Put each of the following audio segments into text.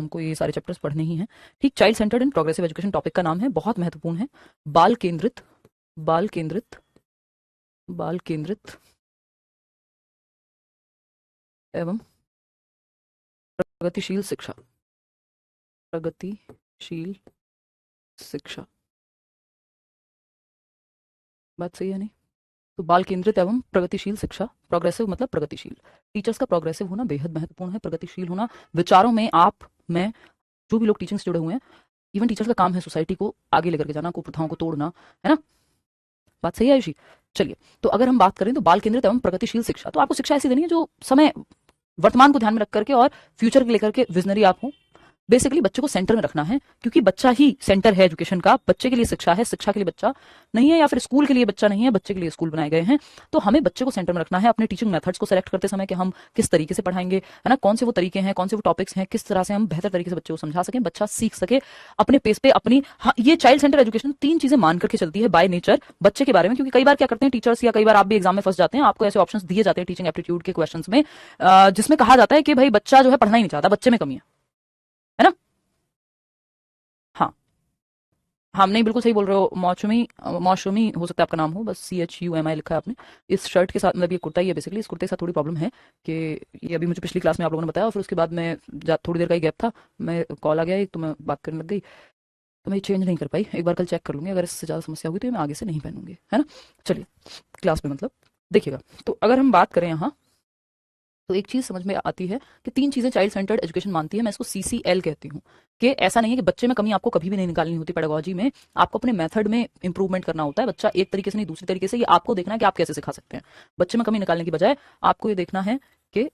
हमको ये सारे चैप्टर्स पढ़ने ही हैं। ठीक, child centred and progressive education topic का नाम है, बहुत महत्वपूर्ण है। बाल केंद्रित, बाल केंद्रित, बाल केंद्रित एवं प्रगतिशील शिक्षा, प्रगतिशील शिक्षा, बात सही है नहीं? तो बाल केंद्रित एवं प्रगतिशील शिक्षा, प्रोग्रेसिव मतलब प्रगतिशील। टीचर्स का प्रोग्रेसिव होना बेहद महत्वपूर्ण है, प्रगतिशील होना विचारों में, आप मैं जो भी लोग टीचिंग से जुड़े हुए हैं, इवन टीचर्स का काम है सोसाइटी को आगे लेकर के जाना, कुप्रथाओं को तोड़ना, है ना? बात सही है आयुषी? चलिए, तो अगर हम बात करें तो बाल केंद्रित एवं प्रगतिशील शिक्षा, तो आपको शिक्षा ऐसी देनी है जो समय वर्तमान को ध्यान में रख करके और फ्यूचर को लेकर के विजनरी आप हो। बेसिकली बच्चे को सेंटर में रखना है, क्योंकि बच्चा ही सेंटर है एजुकेशन का। बच्चे के लिए शिक्षा है, शिक्षा के लिए बच्चा नहीं है, या फिर स्कूल के लिए बच्चा नहीं है, बच्चे के लिए स्कूल बनाए गए हैं। तो हमें बच्चे को सेंटर में रखना है। अपने टीचिंग मेथड्स को सेलेक्ट करते समय कि हम किस तरीके से पढ़ाएंगे, है ना, कौन से वो तरीके हैं, कौन से वो टॉपिक्स हैं, किस तरह से हम बेहतर तरीके से बच्चे को समझा सकें, बच्चा सीख सके अपने पेस पे अपनी। हाँ, ये चाइल्ड सेंटर एजुकेशन 3 चीजें मान करके चलती है बाय नेचर बच्चे के बारे में। क्योंकि कई बार क्या करते हैं टीचर्स, या कई बार आप भी एग्जाम में फंस जाते हैं, आपको ऐसे ऑप्शंस दिए जाते हैं टीचिंग एप्टीट्यूड के क्वेश्चंस में, जिसमें कहा जाता है कि भाई बच्चा जो है पढ़ना ही नहीं चाहता, बच्चे में कमी है ना? हाँ, हम नहीं, बिल्कुल सही बोल रहे हो। मौसमी, मौसमी हो सकता है आपका नाम हो, बस CHUMI लिखा है आपने। इस शर्ट के साथ, मतलब ये कुर्ता ही है बेसिकली, इस कुर्ते के साथ थोड़ी प्रॉब्लम है कि ये अभी मुझे पिछली क्लास में आप लोगों ने बताया, और फिर उसके बाद मैं थोड़ी देर का ही गैप था, मैं कॉल आ गया एक, तो मैं बात करने लग गई, तो मैं चेंज नहीं कर पाई। एक बार कल चेक कर लूंगी, अगर इससे ज़्यादा समस्या हुई तो ये मैं आगे से नहीं पहनूंगी, है ना? चलिए, क्लास में मतलब देखिएगा। तो अगर हम बात करें यहाँ, तो एक चीज समझ में आती है कि 3 चीजें चाइल्ड सेंटर्ड एजुकेशन मानती है, मैं इसको CCL कहती हूँ। कि ऐसा नहीं है कि बच्चे में कमी आपको कभी भी नहीं निकालनी होती पेडागोजी में, आपको अपने मेथड में इंप्रूवमेंट करना होता है। बच्चा एक तरीके से नहीं, दूसरी तरीके से, ये आपको देखना है कि आप कैसे सिखा सकते हैं। बच्चे में कमी निकालने की बजाय आपको ये देखना है कि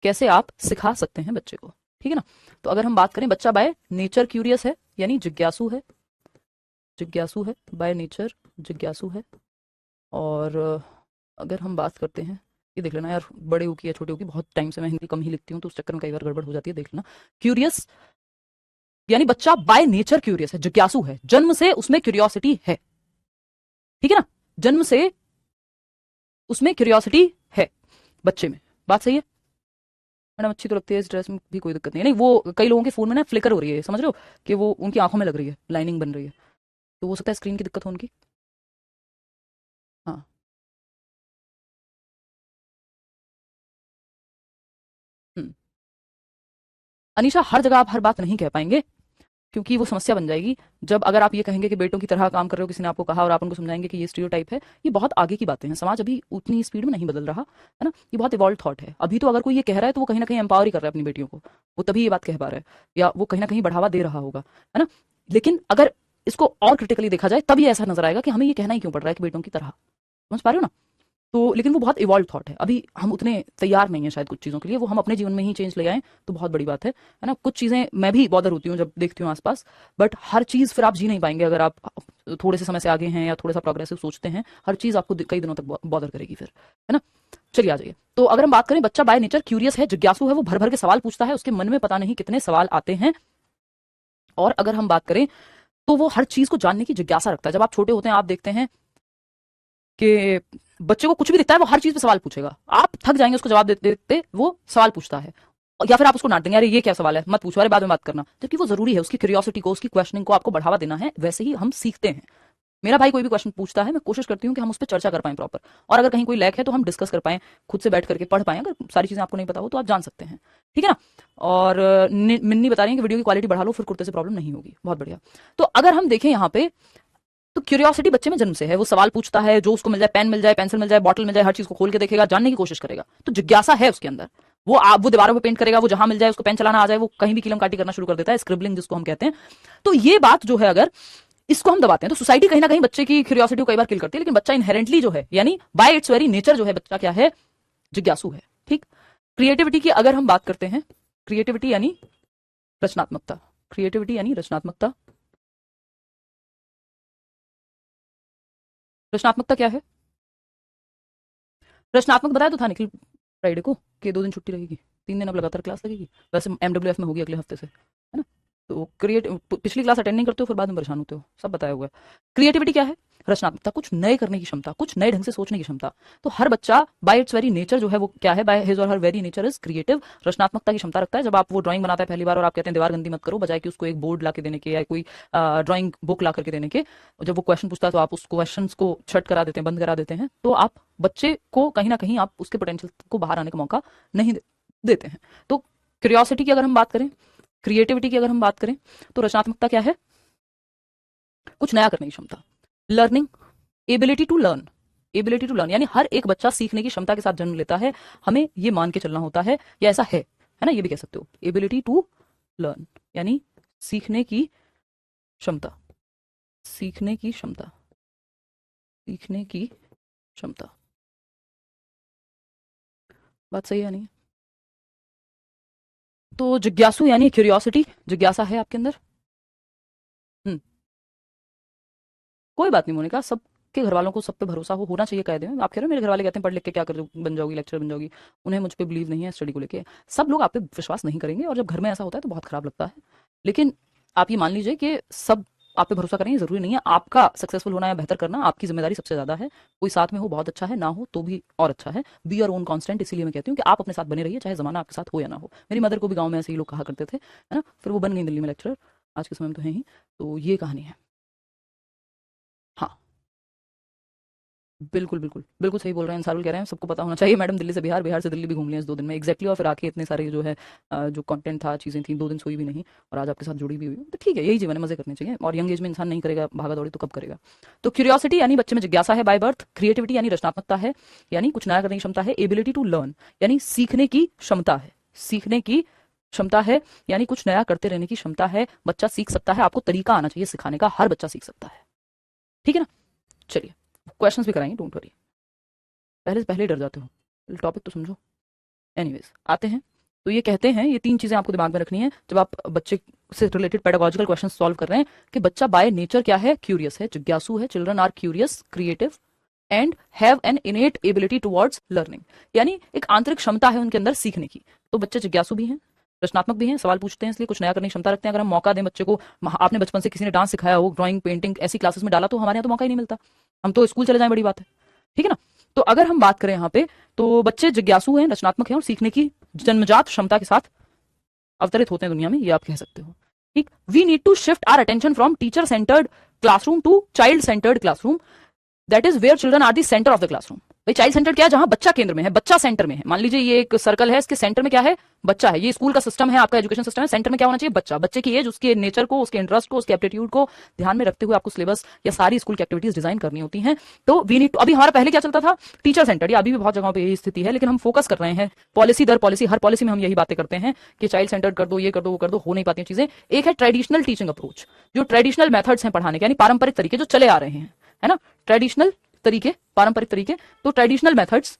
कैसे आप सिखा सकते हैं बच्चे को, ठीक है ना? तो अगर हम बात करें, बच्चा बाय नेचर क्यूरियस है, यानी जिज्ञासु है, जिज्ञासु है, बाय नेचर जिज्ञासु है। और अगर हम बात करते हैं, ये देख लेना यार, बड़े हो की या छोटे हो की, बहुत टाइम से मैं हिंदी कम ही लिखती हूँ, तो उस चक्कर में कई बार गड़बड़ हो जाती है, देख लेना। क्यूरियस यानी बच्चा बाय नेचर क्यूरियस है, जिज्ञासु है, जन्म से उसमें क्यूरियोसिटी है, ठीक है ना? जन्म से उसमें क्यूरियोसिटी है बच्चे में। बात सही है? मैडम अच्छी तो लगती है, इस ड्रेस में भी कोई दिक्कत नहीं है। नहीं, वो कई लोगों के फोन में ना फ्लिकर हो रही है, समझ रहे हो, कि वो उनकी आंखों में लग रही है, लाइनिंग बन रही है, तो हो सकता है स्क्रीन की दिक्कत हो उनकी। हाँ, हम्म। अनीशा, हर जगह आप हर बात नहीं कह पाएंगे, क्योंकि वो समस्या बन जाएगी। जब अगर आप ये कहेंगे कि बेटों की तरह काम कर रहे हो, किसी ने आपको कहा, और आप उनको समझाएंगे कि ये स्टीरियोटाइप है, ये बहुत आगे की बातें हैं। समाज अभी उतनी स्पीड में नहीं बदल रहा, है ना? ये बहुत इवॉल्व थॉट है। अभी तो अगर कोई ये कह रहा है, तो वो कहीं ना कहीं एम्पावर ही कर रहा है अपनी बेटियों को, वो तभी ये बात कह पा रहा है, या वो कहीं ना कहीं बढ़ावा दे रहा होगा, है ना? लेकिन अगर इसको और क्रिटिकली देखा जाए, तब ये ऐसा नजर आएगा कि हमें ये कहना ही क्यों पड़ रहा है कि बेटों की तरह। समझ पा रहे हो ना? तो लेकिन वो बहुत इवॉल्व थॉट है, अभी हम उतने तैयार नहीं है शायद कुछ चीज़ों के लिए, वो हम अपने जीवन में ही चेंज ले आए तो बहुत बड़ी बात है ना? कुछ चीज़ें मैं भी बॉदर होती हूँ जब देखती हूँ आसपास, बट हर चीज़ फिर आप जी नहीं पाएंगे अगर आप थोड़े से समय से आगे हैं या थोड़ा सा प्रोग्रेसिव सोचते हैं। हर चीज़ आपको कई दिनों तक बॉदर करेगी फिर, है ना? चलिए आ जाइए। तो अगर हम बात करें, बच्चा बाय नेचर क्यूरियस है, जिज्ञासु है, वो भर भर के सवाल पूछता है, उसके मन में पता नहीं कितने सवाल आते हैं। और अगर हम बात करें, तो वो हर चीज़ को जानने की जिज्ञासा रखता है। जब आप छोटे होते हैं, आप देखते हैं कि बच्चे को कुछ भी दिखता है, वो हर चीज पे सवाल पूछेगा, आप थक जाएंगे उसको जवाब देते देते, वो सवाल पूछता है। या फिर आप उसको डांट देंगे, अरे ये क्या सवाल है, मत पूछो, अरे बाद में बात करना। जबकि वो जरूरी है, उसकी क्यूरियोसिटी को, उसकी क्वेश्चनिंग को आपको बढ़ावा देना है। वैसे ही हम सीखते हैं। मेरा भाई कोई भी क्वेश्चन पूछता है, मैं कोशिश करती हूँ कि हम उस पर चर्चा कर पाएं प्रॉपर, और अगर कहीं कोई लैक है तो हम डिस्कस कर पाएं, खुद से बैठ करके पढ़ पाएं। अगर सारी चीजें आपको नहीं पता हो तो आप जान सकते हैं, ठीक है ना? और मिन्नी बता रही है कि वीडियो की क्वालिटी बढ़ा लो, फिर कुर्ते से प्रॉब्लम नहीं होगी। बहुत बढ़िया। तो अगर हम देखें यहाँ पे, तो क्यूरियोसिटी बच्चे में जन्म से है, वो सवाल पूछता है, जो उसको मिल जाए, पेन मिल जाए, पेंसिल मिल जाए, बॉटल मिल जाए, हर चीज को खोल के देखेगा, जानने की कोशिश करेगा। तो जिज्ञासा है उसके अंदर। वो दीवारों पे पेंट करेगा, वो जहां मिल जाए, उसको पेन चलाना आ जाए, वो कहीं भी किलम काटी करना शुरू कर देता है, स्क्रिबलिंग जिसको हम कहते हैं। तो ये बात जो है, अगर इसको हम दबाते हैं, तो सोसाइटी कहीं ना कहीं बच्चे की क्यूरियोसिटी को कई बार किल करती है। लेकिन बच्चा इनहेरेंटली जो है, यानी बाय इट्स वेरी नेचर जो है, बच्चा क्या है? जिज्ञासु है, ठीक। क्रिएटिविटी की अगर हम बात करते हैं, क्रिएटिविटी यानी रचनात्मकता, क्रिएटिविटी यानी रचनात्मकता। रचनात्मकता क्या है? रचनात्मक बताया तो था निखिल फ्राइडे को कि 2 दिन छुट्टी रहेगी, 3 दिन अब लगातार क्लास लगेगी। वैसे MWF में होगी अगले हफ्ते से, है ना? तो पिछली क्लास अटेंड नहीं करते हो फिर बाद में परेशान होते हो, सब बताया हुआ है। क्रिएटिविटी क्या है? रचनात्मकता, कुछ नए करने की क्षमता, कुछ नए ढंग से सोचने की क्षमता। तो हर बच्चा बाय इट्स वेरी नेचर जो है वो क्या है, बाय हिज और her very nature is creative, रचनात्मकता की क्षमता रखता है। जब आप वो ड्राइंग बनाता है पहली बार और आप कहते हैं दीवार गंदी मत करो, बजाय कि उसको एक बोर्ड ला के देने के या कोई ड्राइंग बुक ला करके देने के, जब वो क्वेश्चन पूछता है तो आप उस क्वेश्चन को छट करा देते हैं, बंद करा देते हैं, तो आप बच्चे को कहीं ना कहीं आप उसके पोटेंशियल को बाहर आने का मौका नहीं देते हैं। तो क्यूरियोसिटी की अगर हम बात करें, क्रिएटिविटी की अगर हम बात करें, तो रचनात्मकता क्या है? कुछ नया करने की क्षमता। Learning, ability to learn, ability to learn यानी हर एक बच्चा सीखने की क्षमता के साथ जन्म लेता है, हमें ये मान के चलना होता है, या ऐसा है ना, ये भी कह सकते हो। एबिलिटी टू लर्न यानी सीखने की क्षमता, सीखने की क्षमता, सीखने की क्षमता। बात सही है नहीं? तो जिज्ञासु यानी क्यूरियोसिटी, जिज्ञासा है आपके अंदर। हम्म, कोई बात नहीं मोनिका, सबके घर वालों को सब पे भरोसा होना चाहिए कायदे में। आप कह रहे हो मेरे घर वाले कहते हैं पढ़ लिख के क्या कर बन जाओगी, लेक्चर बन जाओगी, उन्हें मुझ पे बिलीव नहीं है स्टडी को लेके। सब लोग आप पे विश्वास नहीं करेंगे और जब घर में ऐसा होता है तो बहुत खराब लगता है। लेकिन आप ये मान लीजिए कि सब आप पे भरोसा करेंगे जरूरी नहीं है। आपका सक्सेसफुल होना या बेहतर करना आपकी जिम्मेदारी सबसे ज्यादा है। कोई साथ में हो बहुत अच्छा है, ना हो तो भी और अच्छा है। बी योर ओन कांस्टेंट, इसीलिए मैं कहती हूँ कि आप अपने साथ बने रहिए, चाहे जमाना आपके साथ हो या ना हो। मेरी मदर को भी गाँव में ऐसे ही लोग कहा करते थे, है ना, फिर वो बन गई दिल्ली में लेक्चरर, आज के समय में तो है ही। तो ये कहानी है। हाँ, बिल्कुल बिल्कुल बिल्कुल सही बोल रहे हैं, इंसारुल कह रहे हैं सबको पता होना चाहिए। मैडम दिल्ली से बिहार, बिहार से दिल्ली भी घूम लिया इस 2 दिन में एग्जैक्टली। और फिर आके इतने सारे जो है जो कंटेंट था, चीज़ें थी, 2 दिन सोई भी नहीं और आज आपके साथ जुड़ी भी हुई हूँ। तो ठीक है, यही जीवन है, मजे करने चाहिए। और यंग एज में इंसान नहीं करेगा भागा दौड़ी तो कब करेगा? तो क्यूरियोसिटी यानी बच्चे में जिज्ञासा है बाय बर्थ, क्रिएटिविटी यानी रचनात्मकता है, यानी कुछ नया करने की क्षमता है, एबिलिटी टू लर्न यानी सीखने की क्षमता है, सीखने की क्षमता है यानी कुछ नया करते रहने की क्षमता है। बच्चा सीख सकता है, आपको तरीका आना चाहिए सिखाने का, हर बच्चा सीख सकता है। ठीक है ना? चलिए क्वेश्चंस भी कराएंगे, डोंट वरी। पहले से पहले ही डर जाते हो, टॉपिक तो समझो। एनीवेज आते हैं। तो ये कहते हैं, ये 3 चीजें आपको दिमाग में रखनी है जब आप बच्चे से रिलेटेड पेडागोजिकल क्वेश्चन सॉल्व कर रहे हैं, कि बच्चा बाय नेचर क्या है? क्यूरियस है, जिज्ञासु है। Children are curious, creative and have an innate ability towards learning, यानी एक आंतरिक क्षमता है उनके अंदर सीखने की। तो बच्चे जिज्ञासु भी हैं, रचनात्मक भी हैं, सवाल पूछते हैं, इसलिए कुछ नया करने की क्षमता रखते हैं। अगर हम मौका दें बच्चे को, आपने बचपन से किसी ने डांस सिखाया हो, ड्राइंग पेंटिंग ऐसी क्लासेस में डाला, तो हमारे यहाँ तो मौका ही नहीं मिलता, हम तो स्कूल चले जाएं, बड़ी बात है। ठीक है ना? तो अगर हम बात करें यहाँ पे, तो बच्चे जिज्ञासु हैं, रचनात्मक हैं और सीखने की जन्मजात क्षमता के साथ अवतरित होते हैं दुनिया में, ये आप कह सकते हो। ठीक, we need to shift our attention from teacher centred classroom to child centred classroom, that is where children are the centre of the classroom. भाई चाइल्ड सेंटर क्या है? जहां बच्चा केंद्र में है, बच्चा सेंटर में है। मान लीजिए ये एक सर्कल है, इसके सेंटर में क्या है? बच्चा है। ये स्कूल का सिस्टम है, आपका एजुकेशन सिस्टम है, सेंटर में क्या होना चाहिए? बच्चा। बच्चे की एज, उसके नेचर को, उसके इंटरेस्ट को, उसके एप्टीट्यूड को ध्यान में रखते हुए आपको सिलेबस या सारी स्कूल की एक्टिविटीज डिजाइन करनी होती हैं। तो वी नीड टू, अभी हमारा पहले क्या चलता था? टीचर सेंटर, या अभी भी बहुत जगहों पे यही स्थिति है, लेकिन हम फोकस कर रहे हैं पॉलिसी दर पॉलिसी, हर पॉलिसी में हम यही बातें करते हैं कि चाइल्ड सेंटर कर दो, ये कर दो, वो कर दो, हो नहीं पाती चीजें। एक है ट्रेडिशनल टीचिंग अप्रोच, जो ट्रेडिशनल मेथड्स हैं पढ़ाने के, यानी पारंपरिक तरीके जो चले आ रहे हैं, है ना, ट्रेडिशनल तरीके, पारंपरिक तरीके। तो traditional methods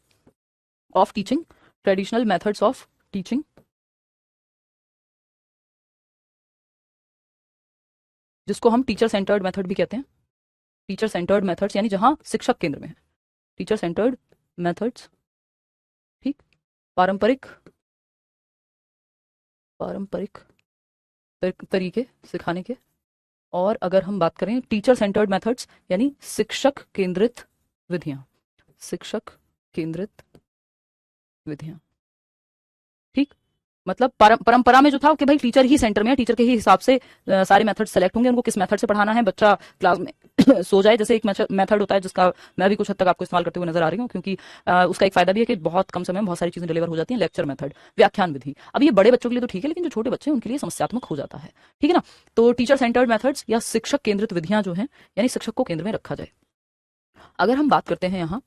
of teaching, traditional methods of teaching, जिसको हम टीचर सेंटर्ड मेथड भी कहते हैं। टीचर सेंटर्ड मेथड्स यानी जहां शिक्षक केंद्र में है, टीचर सेंटर्ड मेथड्स। ठीक, पारंपरिक, पारंपरिक तरीके सिखाने के। और अगर हम बात करें टीचर सेंटर्ड मेथड्स यानी शिक्षक केंद्रित विधियां, शिक्षक केंद्रित विधियां। ठीक, मतलब परंपरा में जो था कि भाई टीचर ही सेंटर में है, टीचर के ही हिसाब से सारे मेथड सेलेक्ट होंगे, उनको किस मेथड से पढ़ाना है, बच्चा क्लास में सो जाए, जैसे एक मेथड होता है जिसका मैं भी कुछ हद तक आपको इस्तेमाल करते हुए नजर आ रही हूँ, क्योंकि उसका एक फायदा भी है कि बहुत कम समय में बहुत सारी चीजें डिलीवर हो जाती हैं। लेक्चर मेथड, व्याख्यान विधि। अब ये बड़े बच्चों के लिए तो ठीक है, लेकिन जो छोटे बच्चे हैं उनके लिए समस्यात्मक हो जाता है। ठीक है ना? तो टीचर सेंटर्ड मेथड्स या शिक्षक केंद्रित विधियां जो है, यानी शिक्षक को केंद्र में रखा जाए। अगर हम बात करते हैं यहाँ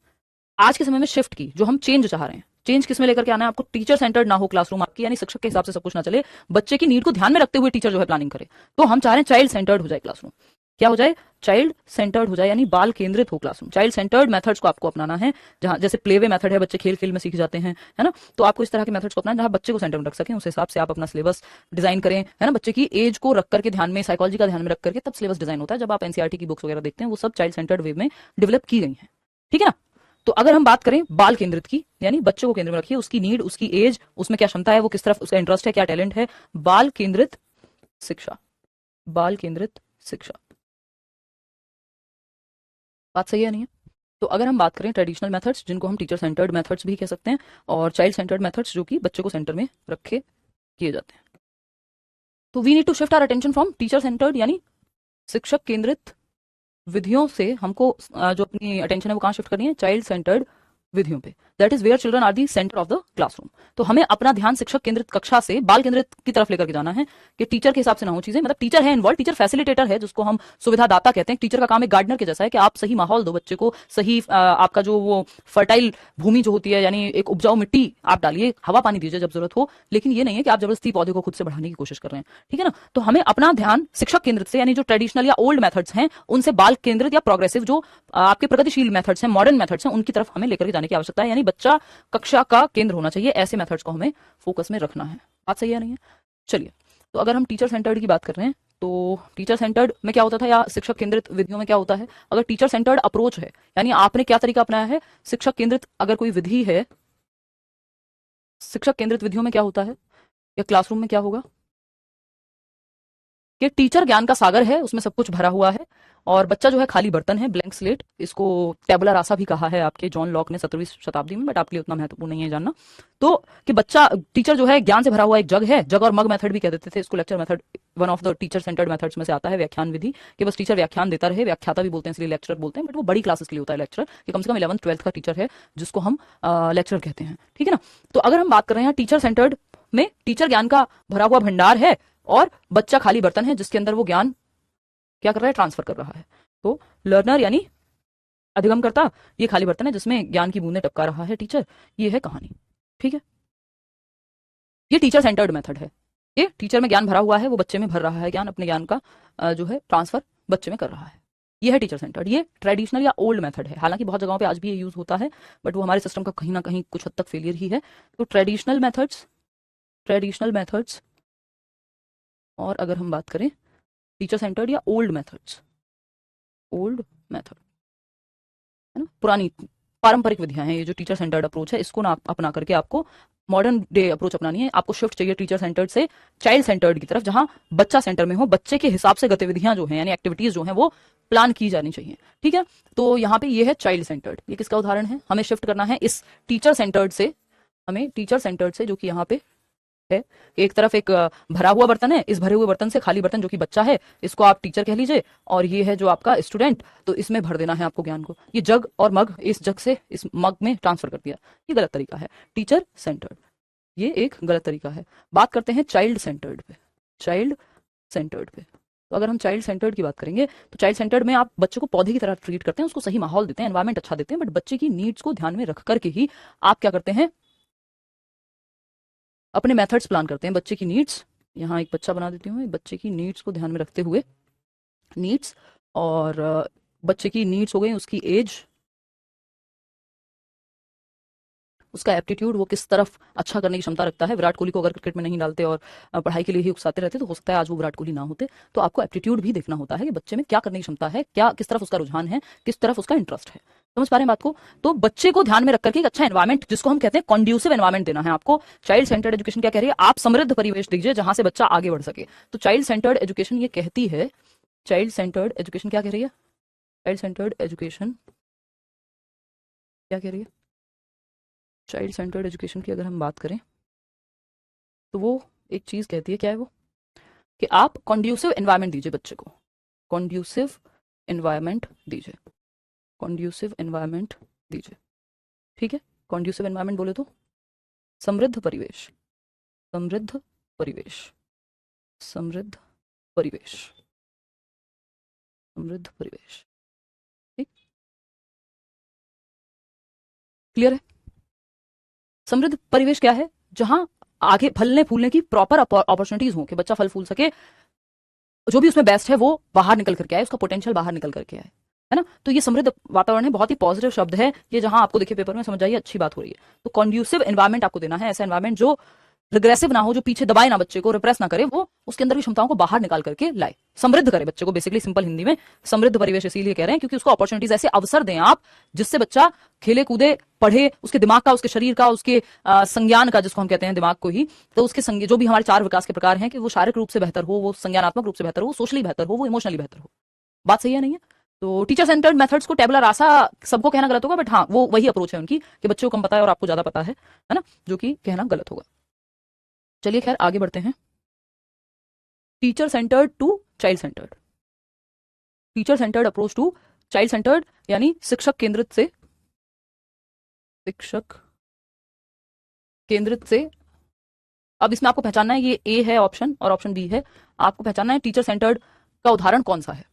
आज के समय में शिफ्ट की, जो हम चेंज चाह रहे हैं, चेंज किसमें लेकर के आना है आपको? टीचर सेंटर्ड ना हो क्लासरूम आपकी, यानी शिक्षक के हिसाब से सब कुछ ना चले, बच्चे की नीड को ध्यान में रखते हुए टीचर जो है प्लानिंग करे। तो हम चाह रहे हैं चाइल्ड सेंटर्ड हो जाए क्लासरूम। क्या हो जाए? चाइल्ड सेंटर्ड हो जाए, यानी बाल केंद्रित हो क्लासरूम। चाइल्ड सेंटर्ड मेथड्स को आपको अपनाना है, जहां जैसे प्लेवे मेथड है, बच्चे खेल खेल में सीख जाते हैं, है ना, तो आपको इस तरह के मेथड्स को अपनाना, जहां बच्चे को सेंटर में रख सकें, उस हिसाब से आप अपना सिलेबस डिजाइन करें, है ना। बच्चे की एज को रख करके ध्यान में, साइकोलॉजी का ध्यान में रख करके तब सिलेबस डिजाइन होता है। जब आप एनसीईआरटी की बुक्स वगैरह देखते हैं, वो सब चाइल्ड सेंटर्ड वे में डेवलप की गई है। ठीक है ना? तो अगर हम बात करें बाल केंद्रित की, यानी बच्चे को केंद्र में रखिए, उसकी नीड, उसकी एज, उसमें क्या क्षमता है, वो किस तरफ उसका इंटरेस्ट है, क्या टैलेंट है, बाल केंद्रित शिक्षा। बाल केंद्रित शिक्षा। बात सही है नहीं है? तो अगर हम बात करें ट्रेडिशनल मेथड्स, जिनको हम टीचर सेंटर्ड मेथड्स भी कह सकते हैं, और चाइल्ड सेंटर्ड मेथड्स, जो कि बच्चे को सेंटर में रखे किए जाते हैं, तो we need to shift our attention from teacher centred यानी शिक्षक केंद्रित विधियों से हमको जो अपनी अटेंशन है वो कहाँ शिफ्ट करनी है? चाइल्ड सेंटर्ड विधियों पे। That is where children are the centre of the classroom. तो हमें अपना ध्यान शिक्षक केंद्रित कक्षा से बाल केंद्रित की तरफ लेकर के जाना है, कि टीचर के हिसाब से ना हो चीजें। मतलब टीचर है इन्वॉल्व, टीचर फैसिलिटेटर है, जिसको हम सुविधादाता कहते हैं। टीचर का काम एक गार्डनर के जैसा है, कि आप सही माहौल दो बच्चे को, सही आपका जो वो फर्टाइल भूमि जो होती है, यानी एक उपजाऊ मिट्टी आप डालिए, हवा पानी दीजिए जब जरूरत हो, लेकिन ये नहीं है कि आप जबरदस्ती पौधे को खुद से बढ़ाने की कोशिश कर रहे हैं, ठीक है ना। तो हमें अपना ध्यान शिक्षक केंद्रित से, यानी जो ट्रेडिशनल या ओल्ड मेथड्स हैं उनसे बाल केंद्रित या प्रोग्रेसिव जो आपके प्रगतिशील मेथड्स हैं, मॉडर्न मेथड्स हैं, उनकी तरफ हमें लेकर के जाने की आवश्यकता है। यानी बच्चा कक्षा का केंद्र होना चाहिए, ऐसे मेथड्स को हमें फोकस में रखना है। बात सही है नहीं है? चलिए, तो अगर हम टीचर सेंटर्ड की बात कर रहे हैं, तो टीचर सेंटर्ड में क्या होता था, या शिक्षक केंद्रित विधियों में क्या होता है? अगर टीचर सेंटर्ड अप्रोच है, यानी आपने क्या तरीका अपनाया है, शिक्षक केंद्रित अगर कोई विधि है, शिक्षक केंद्रित विधियों में क्या होता है, या क्लासरूम में क्या होगा, कि टीचर ज्ञान का सागर है, उसमें सब कुछ भरा हुआ है, और बच्चा जो है खाली बर्तन है, ब्लैंक स्लेट। इसको टेबुला रासा भी कहा है आपके जॉन लॉक ने 17वीं शताब्दी में, बट आपके लिए उतना महत्वपूर्ण नहीं है जानना। तो कि बच्चा, टीचर जो है ज्ञान से भरा हुआ एक जग है, जग और मग मेथड भी कह देते थे इसको, lecture method one of the teacher centred methods में से आता है। व्याख्यान विधि, कि बस टीचर व्याख्यान देता रहे, व्याख्याता भी बोलते हैं इसलिए लेक्चरर बोलते हैं, बट वो बड़ी क्लासेस के लिए होता है लेक्चरर, कि कम से कम 11th 12th का टीचर है जिसको हम लेक्चरर कहते हैं, ठीक है ना। तो अगर हम बात कर रहे हैं टीचर सेंटर्ड में, टीचर ज्ञान का भरा हुआ भंडार है और बच्चा खाली बर्तन है जिसके अंदर वो ज्ञान क्या कर रहा है, ट्रांसफर कर रहा है। तो लर्नर यानी अधिगमकर्ता, ये खाली बर्तन है जिसमें ज्ञान की बूंदें टपका रहा है टीचर, ये है कहानी, ठीक है। ये टीचर सेंटर्ड मेथड है, ये टीचर में ज्ञान भरा हुआ है, वो बच्चे में भर रहा है ज्ञान, अपने ज्ञान का जो है ट्रांसफर बच्चे में कर रहा है, ये है टीचर सेंटर्ड। ये ट्रेडिशनल या ओल्ड मेथड है, हालांकि बहुत जगहों पे आज भी ये यूज होता है, बट वो हमारे सिस्टम का कहीं ना कहीं कुछ हद तक फेलियर ही है। तो ट्रेडिशनल मेथड्स, और अगर हम बात करें टीचर सेंटर्ड या ओल्ड मेथड, है ना, पुरानी पारंपरिक विधियां हैं ये जो टीचर सेंटर्ड अप्रोच है, इसको ना अपना करके आपको मॉडर्न डे अप्रोच अपनानी है। आपको शिफ्ट चाहिए टीचर सेंटर्ड से चाइल्ड सेंटर्ड की तरफ, जहां बच्चा सेंटर में हो, बच्चे के हिसाब से गतिविधियां जो हैं, यानी एक्टिविटीज जो हैं, वो प्लान की जानी चाहिए, ठीक है। तो यहाँ पे ये है चाइल्ड सेंटर्ड, ये किसका उदाहरण है? हमें शिफ्ट करना है इस टीचर सेंटर्ड से, जो कि यहाँ पे है, एक तरफ एक भरा हुआ बर्तन है, इस भरे हुए बर्तन से खाली बर्तन जो कि बच्चा है, इसको आप टीचर कह लीजिए, और ये है जो आपका स्टूडेंट, तो इसमें भर देना है आपको ज्ञान को। ये जग और मग, इस जग से इस मग में ट्रांसफर कर दिया, ये गलत तरीका है, टीचर सेंटर्ड, ये एक गलत तरीका है। बात करते हैं चाइल्ड सेंटर्ड पे। तो अगर हम चाइल्ड सेंटर्ड की बात करेंगे, तो चाइल्ड सेंटर्ड में आप बच्चे को पौधे की तरह ट्रीट करते हैं, उसको सही माहौल देते हैं, एनवायरमेंट अच्छा देते हैं, बट बच्चे की नीड्स को ध्यान में रख करके ही आप क्या करते हैं, अपने मेथड्स प्लान करते हैं। बच्चे की नीड्स, यहाँ एक बच्चा बना देती हूँ, बच्चे की नीड्स को ध्यान में रखते हुए, नीड्स, और बच्चे की नीड्स हो गई, उसकी एज, उसका एप्टीट्यूड, वो किस तरफ अच्छा करने की क्षमता रखता है। विराट कोहली को अगर क्रिकेट में नहीं डालते और पढ़ाई के लिए ही उकसाते रहते, तो हो सकता है आज वो विराट कोहली ना होते। तो आपको एप्टीट्यूड भी देखना होता है कि बच्चे में क्या करने की क्षमता है, क्या किस तरफ उसका रुझान है, किस तरफ उसका इंटरेस्ट है। समझ पा रहे हैं बात को? तो बच्चे को ध्यान में रख करके एक अच्छा एनवायरमेंट, जिसको हम कहते हैं कॉन्ड्यूसिव एनवायरमेंट देना है आपको। चाइल्ड सेंटर्ड एजुकेशन क्या कह रही है? आप समृद्ध परिवेश दीजिए जहां से बच्चा आगे बढ़ सके। तो चाइल्ड सेंटर्ड एजुकेशन ये कहती है, चाइल्ड सेंटर्ड एजुकेशन क्या कह रही है? चाइल्ड सेंटर्ड एजुकेशन क्या कह रही है? चाइल्ड सेंटर्ड एजुकेशन की अगर हम बात करें, तो वो एक चीज कहती है, क्या है वो? कि आप कॉन्ड्यूसिव एनवायरमेंट दीजिए बच्चे को, कॉन्ड्यूसिव एनवायरमेंट दीजिए, कॉन्ड्यूसिव एनवायरमेंट दीजिए, ठीक है। कॉन्ड्यूसिव एनवायरमेंट बोले तो समृद्ध परिवेश, समृद्ध परिवेश, समृद्ध परिवेश, समृद्ध परिवेश, ठीक, क्लियर है? समृद्ध परिवेश क्या है? जहां आगे फलने फूलने की प्रॉपर अपॉर्चुनिटीज हो, कि बच्चा फल फूल सके, जो भी उसमें बेस्ट है वो बाहर निकल करके आए, उसका पोटेंशियल बाहर निकल करके आए, है ना। तो ये समृद्ध वातावरण है, बहुत ही पॉजिटिव शब्द है ये, जहां आपको देखिए पेपर में समझ जाइए, अच्छी बात हो रही है। तो कॉन्ड्यूसिव एनवायरमेंट आपको देना है, ऐसा एनवायरमेंट जो रिग्रेसिव ना हो, जो पीछे दबाए ना बच्चे को, रिप्रेस ना करे, वो उसके अंदर की क्षमताओं को बाहर निकाल करके लाए। समृद्ध करे बच्चे को, बेसिकली सिंपल हिंदी में समृद्ध परिवेश इसीलिए कह रहे हैं क्योंकि उसको अपॉर्चुनिटीज, ऐसे अवसर दें आप जिससे बच्चा खेले कूदे, पढ़े, उसके दिमाग का, उसके शरीर का, उसके संज्ञान का, जिसको हम कहते हैं दिमाग को ही, तो उसके जो भी हमारे 4 विकास के प्रकार हैं कि वो शारीरिक रूप से बेहतर हो, वो संज्ञानात्मक रूप से बेहतर हो, सोशली बेहतर हो, वो इमोशनली बेहतर हो। बात सही है नहीं है? तो टीचर सेंटर्ड मेथड्स को टैबुला रासा सबको कहना गलत होगा, बट हाँ वो वही अप्रोच है उनकी कि बच्चों को कम पता है और आपको ज्यादा पता है ना, जो कि कहना गलत होगा। चलिए खैर आगे बढ़ते हैं। Teacher centred to child centred. Teacher centred approach to child centred यानी शिक्षक केंद्रित से, शिक्षक केंद्रित से। अब इसमें आपको पहचानना है, ये ए है ऑप्शन और ऑप्शन बी है, आपको पहचानना है टीचर सेंटर्ड का उदाहरण कौन सा है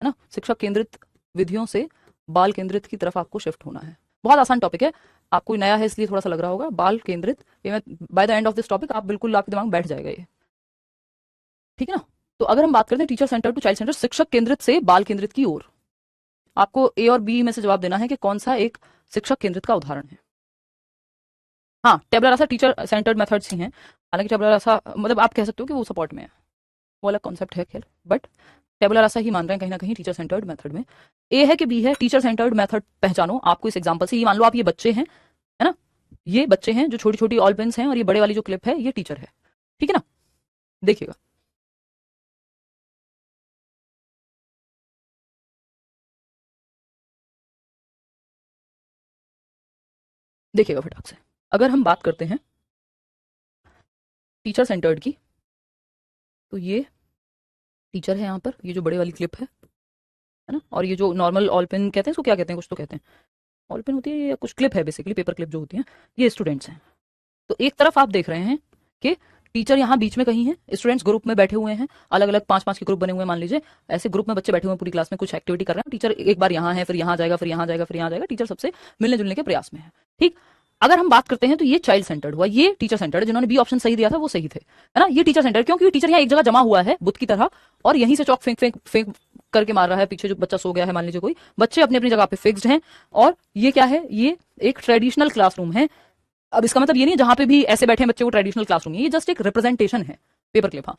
ना। शिक्षक केंद्रित विधियों से बाल केंद्रित की तरफ आपको शिफ्ट होना है। बहुत आसान टॉपिक है, आपको नया है इसलिए थोड़ा सा लग रहा होगा। बाल केंद्रित, ये मैं by the end of this topic आप बिल्कुल आपके दिमाग में बैठ जाएगा ये, ठीक है ना। तो अगर हम बात करते हैं teacher centre to child centre, शिक्षक केंद्रित से बाल केंद्रित की ओर, आपको ए और बी में से जवाब देना है कि कौन सा एक शिक्षक केंद्रित का उदाहरण है। हाँ, टैबुला रासा टीचर सेंटर्ड मेथड्स ही हैं, हालांकि टैबुला रासा मतलब आप कह सकते हो कि वो सपोर्ट में है, वो अलग कॉन्सेप्ट है खैर, बट टैबुला रासा ही मान रहे हैं कहीं ना कहीं टीचर सेंटर्ड मेथड में। ए है कि बी है? टीचर सेंटर्ड मेथड पहचानो आपको इस एग्जांपल से। ये मान लो आप ये बच्चे हैं, है ना, ये बच्चे हैं जो छोटी छोटी ऑल पेन्स हैं, और ये बड़े वाली जो क्लिप है ये टीचर है, ठीक है ना। देखिएगा, देखिएगा फटाक से। अगर हम बात करते हैं टीचर सेंटर्ड की, तो ये टीचर है यहाँ पर, ये जो बड़े वाली क्लिप है ना, और ये जो नॉर्मल ऑल पेन कहते हैं, इसको क्या कहते हैं, कुछ तो कहते हैं, ऑल पेन होती है या कुछ क्लिप है, बेसिकली पेपर क्लिप जो होती है, ये स्टूडेंट्स हैं। तो एक तरफ आप देख रहे हैं कि टीचर यहाँ बीच में कहीं है, स्टूडेंट्स ग्रुप में बैठे हुए हैं, अलग अलग 5-5 के ग्रुप बने हुए हैं मान लीजिए, ऐसे ग्रुप में बच्चे बैठे हुए हैं पूरी क्लास में, कुछ एक्टिविटी कर रहे हैं। टीचर एक बार यहाँ है, फिर यहाँ जाएगा, फिर यहाँ जाएगा, फिर यहाँ जाएगा, टीचर सबसे मिलने जुलने के प्रयास में है, ठीक। अगर हम बात करते हैं तो ये चाइल्ड सेंटर्ड हुआ, ये टीचर सेंटर्ड, जिन्होंने बी ऑप्शन सही दिया था वो सही थे, है ना। ये टीचर सेंटर्ड क्योंकि टीचर यहाँ एक जगह जमा हुआ है बुत की तरह, और यहीं से चौक फेंक फेंक फेंक करके मार रहा है, पीछे जो बच्चा सो गया है मान लीजिए कोई, बच्चे अपनी अपनी जगह पे फिक्स्ड हैं। और ये क्या है, ये एक ट्रेडिशनल क्लासरूम है। अब इसका मतलब ये नहीं जहां पे भी ऐसे बैठे हैं बच्चे वो ट्रेडिशनल क्लासरूम है, ये जस्ट एक रिप्रेजेंटेशन है, पेपर क्लिप, हाँ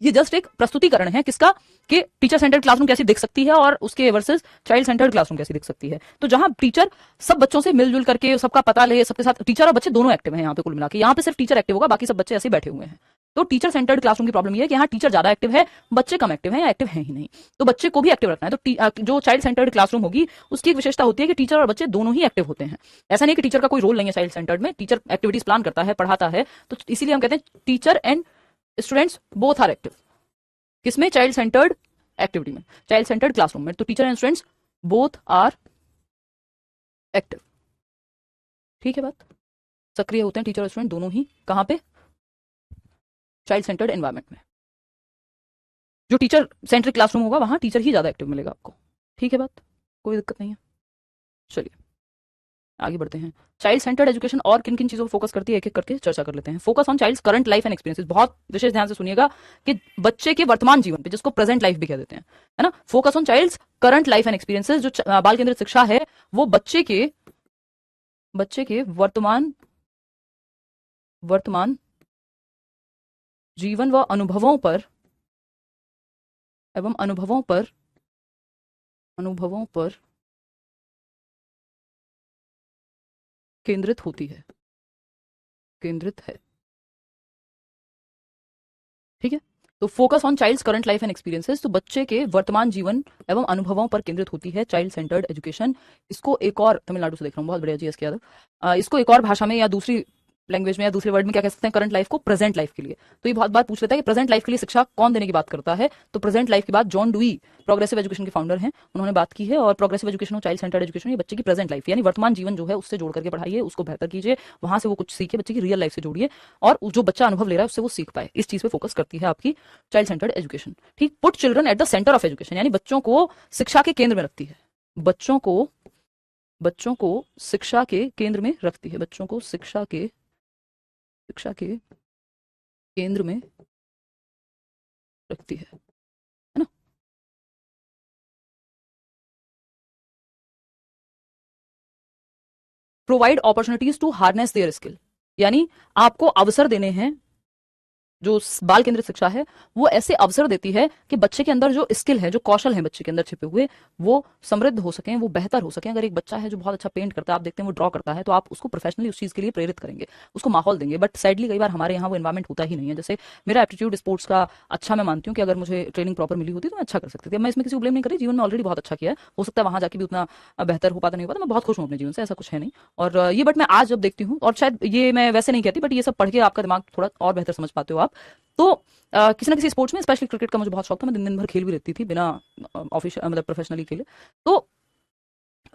ये जस्ट एक प्रस्तुतिकरण है किसका, कि टीचर सेंटर्ड क्लासरूम कैसी दिख सकती है और उसके वर्सेस चाइल्ड सेंटर्ड क्लासरूम कैसी दिख सकती है। तो जहां टीचर सब बच्चों से मिलजुल करके सबका पता ले, सबके साथ टीचर और बच्चे दोनों एक्टिव हैं यहाँ पे, कुल मिला के यहाँ पे सिर्फ टीचर एक्टिव होगा, बाकी सब बच्चे ऐसे बैठे हुए हैं। तो टीचर सेंटर्ड क्लासरूम की प्रॉब्लम ये है कि यहाँ टीचर ज्यादा एक्टिव है, बच्चे कम एक्टिव हैं या एक्टिव हैं ही नहीं, तो बच्चे को भी एक्टिव रखना है। तो जो चाइल्ड सेंटर्ड क्लासरूम होगी उसकी एक विशेषता होती है कि टीचर और बच्चे दोनों ही एक्टिव होते हैं। ऐसा नहीं कि टीचर का कोई रोल नहीं है चाइल्ड सेंटर्ड में, टीचर एक्टिविटीज प्लान करता है, पढ़ाता है, तो इसीलिए हम कहते हैं teacher and students both are active. किसमें? चाइल्ड सेंटर्ड एक्टिविटी में, चाइल्ड सेंटर्ड क्लासरूम में, तो teacher and students both are active, ठीक है बात। सक्रिय होते हैं टीचर और स्टूडेंट दोनों ही, कहां पे? चाइल्ड सेंटर्ड एनवायरनमेंट में। जो टीचर सेंट्रिक क्लासरूम होगा वहां टीचर ही ज्यादा एक्टिव मिलेगा आपको, ठीक है बात, कोई दिक्कत नहीं है। चलिए आगे बढ़ते हैं। चाइल्ड सेंटर्ड एजुकेशन और किन किन चीजों पर फोकस करती है एक एक करके चर्चा कर लेते हैं। Focus on child's current life and experiences, बहुत विशेष ध्यान से सुनिएगा कि बच्चे के वर्तमान जीवन पे, जिसको प्रेजेंट लाइफ भी कह देते हैं, है ना। Focus on child's current life and experiences, जो बाल केंद्रित शिक्षा है वो बच्चे के वर्तमान जीवन व अनुभवों पर एवं अनुभवों पर केंद्रित होती है, केंद्रित है, ठीक है। तो focus on child's current life and experiences, तो बच्चे के वर्तमान जीवन एवं अनुभवों पर केंद्रित होती है चाइल्ड सेंटर्ड एजुकेशन। इसको एक और, तमिलनाडु से देख रहा हूँ, बहुत बढ़िया जी एस के यादव, इसको एक और भाषा में या दूसरी लैंग्वेज में या दूसरे वर्ड में क्या कह सकते हैं, करंट लाइफ को प्रेजेंट लाइफ के लिए। तो ये बहुत बात पूछ लेता है कि प्रेजेंट लाइफ के लिए शिक्षा कौन देने की बात करता है, तो प्रेजेंट लाइफ की बात जॉन डुई, प्रोग्रेसिव एजुकेशन के फाउंडर हैं, उन्होंने बात की है। और प्रोग्रेसिव एजुकेशन और चाइल्ड सेंटर्ड एजुकेशन, ये बच्चे की प्रेजेंट लाइफ यानी वर्तमान जीवन जो है उससे जोड़ करके पढ़ाइए, उसको बेहतर कीजिए, वहां से वो कुछ सीखे, बच्चे की रियल लाइफ से जोड़िए, और जो बच्चा अनुभव ले रहा है उससे वो सीख पाए, इस चीज पे फोकस करती है आपकी चाइल्ड सेंटर्ड एजुकेशन, ठीक। Put children at the centre of education, यानी बच्चों को शिक्षा के केंद्र में रखती है, बच्चों को शिक्षा के केंद्र में रखती है, बच्चों को शिक्षा के केंद्र में रखती है ना। Provide opportunities to harness their skill, यानी आपको अवसर देने हैं जो बाल केंद्रित शिक्षा है वो ऐसे अवसर देती है कि बच्चे के अंदर जो स्किल है, जो कौशल है बच्चे के अंदर छिपे हुए, वो समृद्ध हो सकें, वो बेहतर हो सकें। अगर एक बच्चा है जो बहुत अच्छा पेंट करता है, आप देखते हैं वो ड्रॉ करता है, तो आप उसको प्रोफेशनली उस चीज़ के लिए प्रेरित करेंगे, उसको माहौल देंगे। बट सैडली कई बार हमारे यहाँ वो इन्वायरमेंट होता ही नहीं है। जैसे मेरा एप्टीट्यूड स्पोर्ट्स का अच्छा, मैं मानती हूँ कि अगर मुझे ट्रेनिंग प्रॉपर मिली होती तो मैं अच्छा कर सकती थी। मैं इसमें किसी को ब्लेम नहीं कर रही, जीवन में ऑलरेडी बहुत अच्छा किया है, हो सकता है वहां जाके भी उतना बेहतर हो पाता नहीं हो पाता। मैं बहुत खुश हूँ अपने जीवन से, ऐसा कुछ है नहीं। और ये बट मैं आज जब देखती हूँ, और शायद ये मैं वैसे नहीं कहती, बट ये सब पढ़ के आपका दिमाग थोड़ा और बेहतर समझ पाते हो आप। तो किसी ना किसी स्पोर्ट्स में, स्पेशली क्रिकेट का मुझे बहुत शौक था, मैं दिन दिन भर खेल भी रहती थी बिना ऑफिशियल मतलब प्रोफेशनली खेले। तो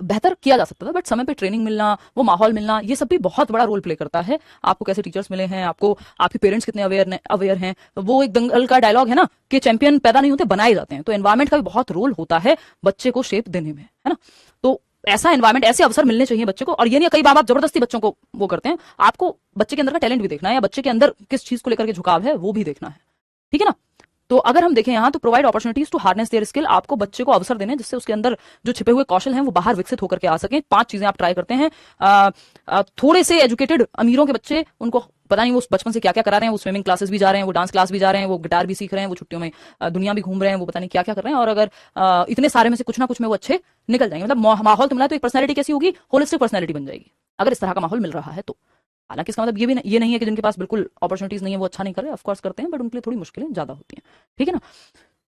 बेहतर किया जा सकता था, बट समय पे ट्रेनिंग मिलना, वो माहौल मिलना, ये सब भी बहुत बड़ा रोल प्ले करता है। आपको कैसे टीचर्स मिले हैं, आपको आपके पेरेंट्स कितने अवेयर हैं। वो एक दंगल का डायलॉग है ना कि चैंपियन पैदा नहीं होते, बनाए जाते हैं। तो एनवायरमेंट का भी बहुत रोल होता है बच्चे को शेप देने में, है ना। तो ऐसा एनवायरमेंट, ऐसे अवसर मिलने चाहिए बच्चे को। और ये नहीं कई बार आप जबरदस्ती बच्चों को वो करते हैं। आपको बच्चे के अंदर का टैलेंट भी देखना है, या बच्चे के अंदर किस चीज को लेकर के झुकाव है वो भी देखना है, ठीक है ना। तो अगर हम देखें यहाँ, तो provide opportunities to harness their skill, आपको बच्चे को अवसर देने जिससे उसके अंदर जो छिपे हुए कौशल हैं वो बाहर विकसित होकर के आ सके। 5 चीजें आप ट्राई करते हैं। थोड़े से एजुकेटेड अमीरों के बच्चे, उनको पता नहीं वो बचपन से क्या क्या करा रहे हैं, वो स्विमिंग क्लासेस भी जा रहे हैं, वो डांस क्लास भी जा रहे हैं, वो गिटार भी सीख रहे हैं, वो छुट्टियों में दुनिया भी घूम रहे हैं, वो पता नहीं क्या क्या कर रहे हैं। और अगर इतने सारे में से कुछ ना कुछ में वो अच्छे निकल जाएंगे, मतलब माहौल तो मिला, तो एक पर्सनैलिटी कैसी होगी, होलिस्टिक पर्सनैलिटी बन जाएगी, अगर इस तरह का माहौल मिल रहा है तो। हालांकि इसका मतलब ये नहीं है कि जिनके पास बिल्कुल अपॉर्चुनिटीज नहीं है वो अच्छा नहीं कर रहे, ऑफकोर्स करते हैं, बट उनके लिए थोड़ी मुश्किलें ज्यादा होती हैं, ठीक है ना।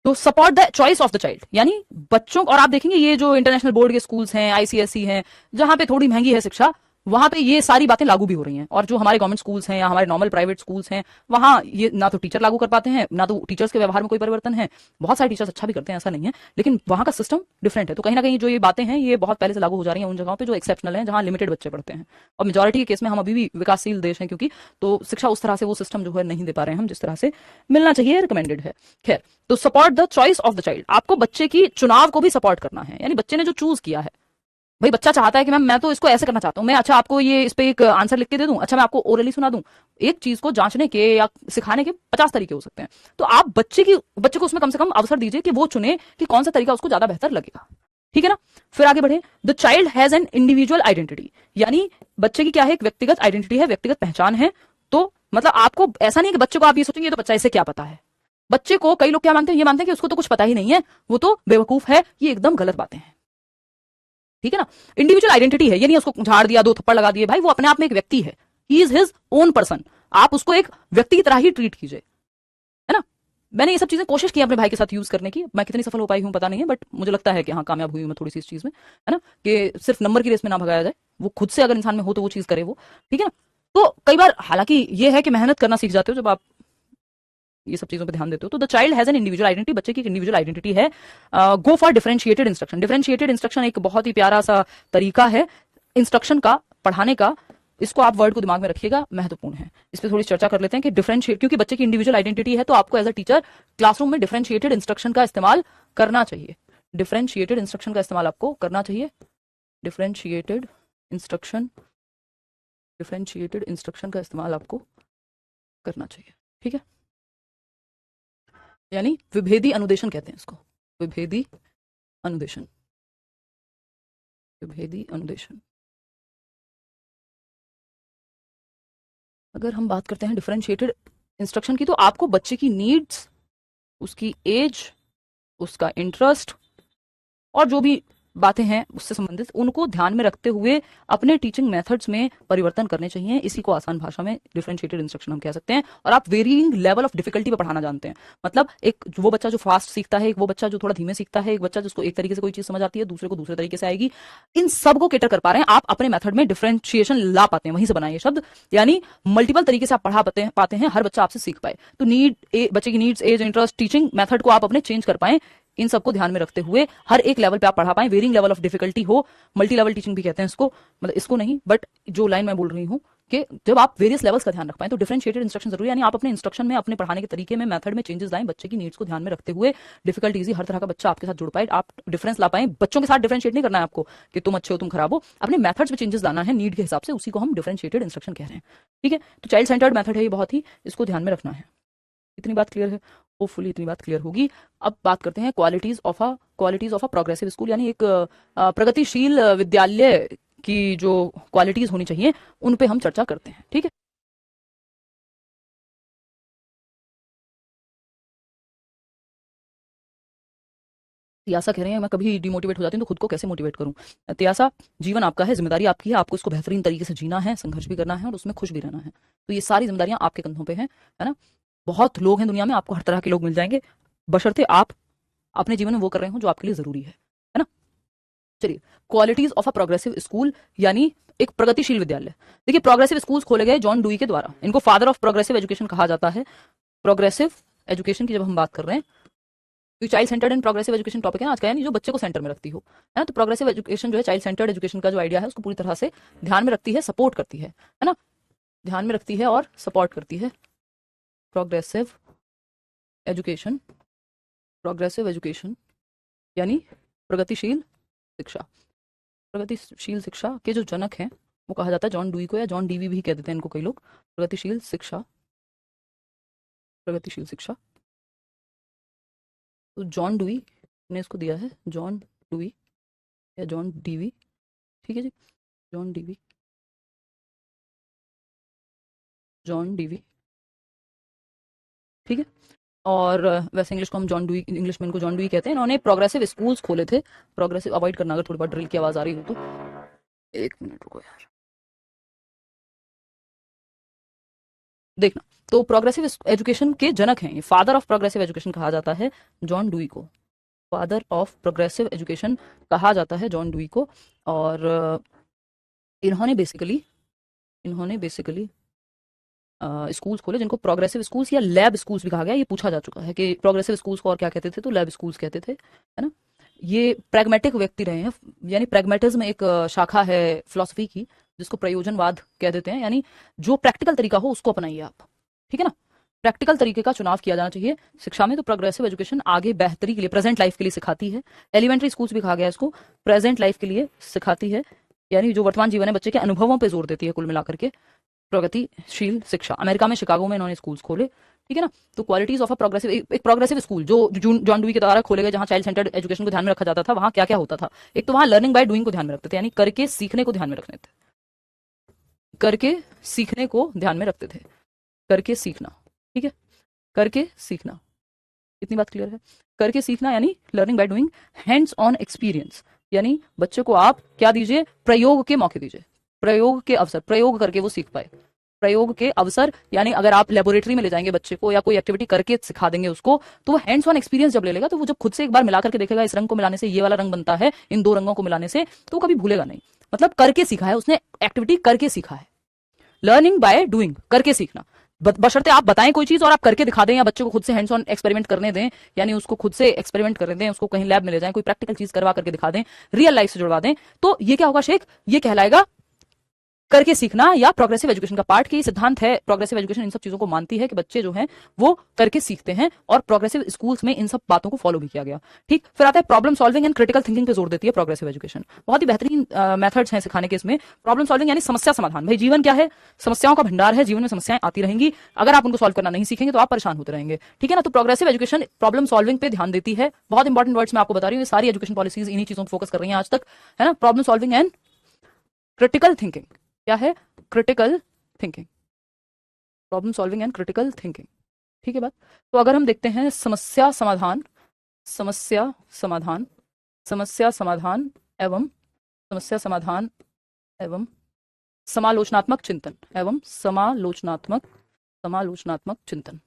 तो support the choice of the child, यानी बच्चों, और आप देखेंगे ये जो इंटरनेशनल बोर्ड के स्कूल्स हैं, आईसीएसई हैं, जहां पे थोड़ी महंगी है शिक्षा, वहां पे ये सारी बातें लागू भी हो रही हैं। और जो हमारे गवर्नमेंट स्कूल्स हैं या हमारे नॉर्मल प्राइवेट स्कूल्स हैं, वहां ये ना तो टीचर लागू कर पाते हैं, ना तो टीचर्स के व्यवहार में कोई परिवर्तन है। बहुत सारे टीचर्स अच्छा भी करते हैं, ऐसा नहीं है, लेकिन वहां का सिस्टम डिफरेंट है। तो कहीं ना कहीं जो ये बातें हैं, ये बहुत पहले से लागू हो जा रही हैं उन जगहों पे जो एक्सेप्शनल हैं, जहां लिमिटेड बच्चे पढ़ते हैं। और मेजोरिटी के केस में हम अभी भी विकासशील देश हैं, क्योंकि तो शिक्षा उस तरह से, वो सिस्टम जो है नहीं दे पा रहे हैं हम जिस तरह से मिलना चाहिए, रिकमेंडेड है। खैर, तो support the choice of the child, आपको बच्चे की चुनाव को भी सपोर्ट करना है। यानी बच्चे ने जो चूज किया है, भाई बच्चा चाहता है कि मैम मैं तो इसको ऐसे करना चाहता हूँ, मैं अच्छा आपको ये इस पे एक आंसर लिख के दे दूं, अच्छा मैं आपको ओरली सुना दूं। एक चीज को जांचने के या सिखाने के 50 तरीके हो सकते हैं। तो आप बच्चे को उसमें कम से कम अवसर दीजिए कि वो चुने कि कौन सा तरीका उसको ज्यादा बेहतर लगेगा, ठीक है ना। फिर आगे बढ़े, the child has an individual identity, यानी बच्चे की क्या है, एक व्यक्तिगत आइडेंटिटी है, व्यक्तिगत पहचान है। तो मतलब आपको ऐसा नहीं है कि बच्चे को आप ये सोचेंगे तो बच्चा इसे क्या पता है। बच्चे को कई लोग क्या मानते हैं, ये मानते हैं कि उसको तो कुछ पता ही नहीं है, वो तो बेवकूफ है। ये एकदम गलत बातें हैं, ठीक है ना। इंडिविजुअल आइडेंटिटी है, ये नहीं उसको झाड़ दिया, 2 थप्पड़ लगा दिए, भाई वो अपने आप में एक व्यक्ति है, he is his own person. आप उसको एक व्यक्ति की तरह ही ट्रीट कीजिए, है ना। मैंने ये सब चीजें कोशिश की अपने भाई के साथ यूज करने की, मैं कितनी सफल हो पाई हूं पता नहीं है, बट मुझे लगता है कि हाँ कामयाब हुई हूं मैं थोड़ी सी इस चीज में, है ना। कि सिर्फ नंबर की रेस में ना भगाया जाए, वो खुद से अगर इंसान में हो तो वो चीज करे वो, ठीक है ना। तो कई बार हालांकि ये है कि मेहनत करना सीख जाते हो जब आप ये सब चीजों पे ध्यान देते हो। तो the child has an individual identity, बच्चे की एक इंडिविजुअल आइडेंटिटी है। Go for differentiated instruction, differentiated instruction एक बहुत ही प्यारा सा तरीका है इंस्ट्रक्शन का, पढ़ाने का। इसको आप वर्ड को दिमाग में रखिएगा, महत्वपूर्ण है। इस पर थोड़ी चर्चा कर लेते हैं कि डिफरेंशिएट, क्योंकि बच्चे की इंडिविजुअल आइडेंटिटी है, तो आपको एज अ टीचर क्लासरूम में डिफरेंशिएटेड इंस्ट्रक्शन का इस्तेमाल करना चाहिए। डिफरेंशिएटेड इंस्ट्रक्शन का इस्तेमाल आपको करना चाहिए। डिफरेंशिएटेड इंस्ट्रक्शन, डिफरेंशिएटेड इंस्ट्रक्शन का इस्तेमाल आपको करना चाहिए, ठीक है। यानी विभेदी अनुदेशन कहते हैं इसको, विभेदी अनुदेशन, विभेदी अनुदेशन। अगर हम बात करते हैं डिफरेंशिएटेड इंस्ट्रक्शन की, तो आपको बच्चे की नीड्स, उसकी एज, उसका इंटरेस्ट और जो भी बातें हैं उससे संबंधित, उनको ध्यान में रखते हुए अपने टीचिंग मेथड्स में परिवर्तन करने चाहिए। इसी को आसान भाषा में डिफरेंशिएटेड इंस्ट्रक्शन हम कह सकते हैं। और आप वेरिंग लेवल ऑफ डिफिकल्टी पे पढ़ाना जानते हैं, मतलब एक वो बच्चा जो फास्ट सीखता है, एक वो बच्चा जो थोड़ा धीमे सीखता है, एक बच्चा जिसको एक तरीके से कोई चीज समझ आती है, दूसरे को दूसरे तरीके से आएगी। इन सब को केटर कर पा रहे हैं आप अपने मेथड में, डिफरेंशिएशन ला पाते हैं, वहीं से बनाए शब्द। यानी मल्टीपल तरीके से आप पढ़ा पाते हैं, हर बच्चा आपसे सीख पाए। तो बच्चे की needs, age, interest, teaching method को आप अपने चेंज कर पाए, इन सबको ध्यान में रखते हुए हर एक लेवल पे आप पढ़ा पाए, वेरिंग लेवल ऑफ डिफिकल्टी हो। मल्टी लेवल टीचिंग भी कहते हैं इसको, मतलब इसको नहीं, बट जो लाइन मैं बोल रही हूँ कि जब आप वेरियस लेवल्स का ध्यान रख पाए, तो डिफरेंशिएटेड इंस्ट्रक्शन जरूरी है। यानी आप अपने इंस्ट्रक्शन में, अपने पढ़ाने के तरीके में, मेथड में चेंजेस लाएं, बच्चे की नीड्स को ध्यान में रखते हुए, डिफिकल्ट इजी, हर तरह का बच्चा आपके साथ जुड़ पाए, आप डिफरेंस ला पाए। बच्चों के साथ डिफरेंशिएट नहीं करना है आपको कि तुम अच्छे हो तुम खराब हो, अपने मेथड्स में चेंजेस लाना है नीड के हिसाब से, उसी को हम डिफरेंशिएटेड इंस्ट्रक्शन कह रहे हैं, ठीक है। तो चाइल्ड सेंटर्ड मेथड है ये, बहुत ही इसको ध्यान में रखना है। इतनी बात क्लियर है, होपफुली इतनी बात क्लियर होगी। अब बात करते हैं qualities of a progressive school, यानी एक प्रगतिशील विद्यालय की जो क्वालिटीज होनी चाहिए उन पे हम चर्चा करते हैं, ठीक है। त्यासा कह रहे हैं मैं कभी डिमोटिवेट हो जाती हूँ तो खुद को कैसे मोटिवेट करूँ। त्यासा, जीवन आपका है, जिम्मेदारी आपकी है, आपको इसको बेहतरीन तरीके से जीना है, संघर्ष भी करना है और उसमें खुश भी रहना है। तो ये सारी जिम्मेदारियां आपके कंधों पे हैं, है ना। बहुत लोग हैं दुनिया में, आपको हर तरह के लोग मिल जाएंगे, बशर्ते आप अपने जीवन में वो कर रहे हो जो आपके लिए जरूरी है ना। चलिए, qualities of a progressive school, यानी एक प्रगतिशील विद्यालय। देखिए, प्रोग्रेसिव स्कूल्स खोले गए जॉन डुई के द्वारा, इनको फादर ऑफ प्रोग्रेसिव एजुकेशन कहा जाता है। प्रोग्रेसिव एजुकेशन की जब हम बात कर रहे हैं, तो child centred and progressive education topic है ना आज का, यानी जो बच्चे को सेंटर में रखती हो, है ना। तो प्रोग्रेसिव एजुकेशन जो है, चाइल्ड सेंटर्ड एजुकेशन का जो आइडिया है उसको पूरी तरह से ध्यान में रखती है, सपोर्ट करती है ना, ध्यान में रखती है और सपोर्ट करती है। प्रोग्रेसिव एजुकेशन, प्रोग्रेसिव एजुकेशन यानी प्रगतिशील शिक्षा। प्रगतिशील शिक्षा के जो जनक हैं वो कहा जाता है जॉन डुई को, या जॉन डीवी भी कह देते हैं इनको कई लोग। प्रगतिशील शिक्षा, प्रगतिशील शिक्षा। तो जॉन डुई ने इसको दिया है, जॉन डुई या जॉन डीवी, ठीक है जी, जॉन डीवी, जॉन डीवी, ठीक है। और वैसे इंग्लिश को हम जॉन डुई, इंग्लिश में इनको जॉन डुई कहते हैं। इन्होंने प्रोग्रेसिव स्कूल्स खोले थे। प्रोग्रेसिव अवॉइड करना अगर थोड़ी बार ड्रिल की आवाज आ रही हो तो, एक मिनट रुको यार, देखना। तो प्रोग्रेसिव एजुकेशन के जनक हैं, ये फादर ऑफ प्रोग्रेसिव एजुकेशन कहा जाता है जॉन डुई को, फादर ऑफ प्रोग्रेसिव एजुकेशन कहा जाता है जॉन डुई को। और इन्होंने बेसिकली स्कूल्स खोले जिनको प्रोग्रेसिव स्कूल्स या लैब स्कूल्स भी कहा गया। ये पूछा जा चुका है कि प्रोग्रेसिव स्कूल्स को और क्या कहते थे, तो लैब स्कूल्स कहते थे, है ना। ये प्रैग्मेटिक व्यक्ति रहे हैं, यानी प्रैग्मेटिज्म एक शाखा है फिलोसफी की, जिसको प्रयोजनवाद कह देते हैं, यानी जो प्रैक्टिकल तरीका हो उसको अपनाइए आप, ठीक है ना। प्रैक्टिकल तरीके का चुनाव किया जाना चाहिए शिक्षा में। तो प्रोग्रेसिव एजुकेशन आगे बेहतरी के लिए, प्रेजेंट लाइफ के लिए सिखाती है। एलिमेंट्री स्कूल्स भी कहा गया इसको, प्रेजेंट लाइफ के लिए सिखाती है, यानी जो वर्तमान जीवन है बच्चे के अनुभवों पे जोर देती है कुल मिलाकर के प्रगतिशील शिक्षा। अमेरिका में शिकागो में इन्होंने स्कूल्स खोले, ठीक है ना। तो क्वालिटीज ऑफ अ प्रोग्रेसिव, एक प्रोग्रेसिव स्कूल जो जॉन डुई के द्वारा खोले गए, जहां चाइल्ड सेंटर्ड एजुकेशन को ध्यान में रखा जाता था, वहां क्या क्या होता था। एक तो वहां लर्निंग बाय डूइंग को ध्यान में रखते थे, यानी करके सीखने को ध्यान में रखते थे, करके सीखने को ध्यान में रखते थे, करके सीखना, ठीक है, करके सीखना, इतनी बात क्लियर है। करके सीखना यानी learning by doing. Hands on experience, यानी बच्चे को आप क्या दीजिए, प्रयोग के मौके दीजिए, प्रयोग के अवसर, प्रयोग करके वो सीख पाए, प्रयोग के अवसर। यानी अगर आप लेबोरेटरी में ले जाएंगे बच्चे को या कोई एक्टिविटी करके सिखा देंगे उसको, तो वो हैंड्स ऑन एक्सपीरियंस जब ले लेगा, तो वो जब खुद से एक बार मिला करके देखेगा, इस रंग को मिलाने से ये वाला रंग बनता है, इन दो रंगों को मिलाने से, तो वो कभी भूलेगा नहीं। मतलब करके सीखा है उसने, एक्टिविटी करके सीखा है। लर्निंग बाय डूइंग, करके सीखना, बशर्ते आप बताएं कोई चीज और आप करके दिखा दें, या बच्चे को खुद से हैंड्स ऑन एक्सपेरिमेंट करने दें, यानी उसको खुद से एक्सपेरिमेंट करने दें, उसको कहीं लैब में ले जाएं, कोई प्रैक्टिकल चीज करवा करके दिखा दें, रियल लाइफ से जुड़वा दें, तो ये क्या होगा शेख, ये कहलाएगा करके सीखना या प्रोग्रेसिव एजुकेशन का पार्ट। की सिद्धांत है, प्रोग्रेसिव एजुकेशन इन सब चीजों को मानती है कि बच्चे जो हैं वो करके सीखते हैं, और प्रोग्रेसिव स्कूल्स में इन सब बातों को फॉलो भी किया गया। ठीक, फिर आता है problem solving and critical thinking पे जोर देती है प्रोग्रेसिव एजुकेशन। बहुत ही बेहतरीन मेथड्स हैं सिखाने के इसमें। प्रॉब्लम सॉल्विंग यानी समस्या समाधान। भाई जीवन क्या है, समस्याओं का भंडार है, जीवन में समस्याएं आती रहेंगी, अगर आप उनको सॉल्व करना नहीं सीखेंगे तो आप परेशान होते रहेंगे, ठीक है ना। तो प्रोग्रेसिव एजुकेशन प्रॉब्लम सॉल्विंग पे ध्यान देती है। बहुत इंपॉर्टेंट वर्ड्स मैं आपको बता रही हूँ, सारी एजुकेशन पॉलिसीज इन्हीं चीजों पर फोकस कर रही हैं आज तक, है ना। Problem solving and critical thinking, क्या है, critical thinking, problem solving and critical thinking, ठीक है बात। तो अगर हम देखते हैं समस्या समाधान, समस्या समाधान, समस्या समाधान एवं समस्या समाधान एवं समालोचनात्मक चिंतन, एवं समालोचनात्मक, समालोचनात्मक चिंतन,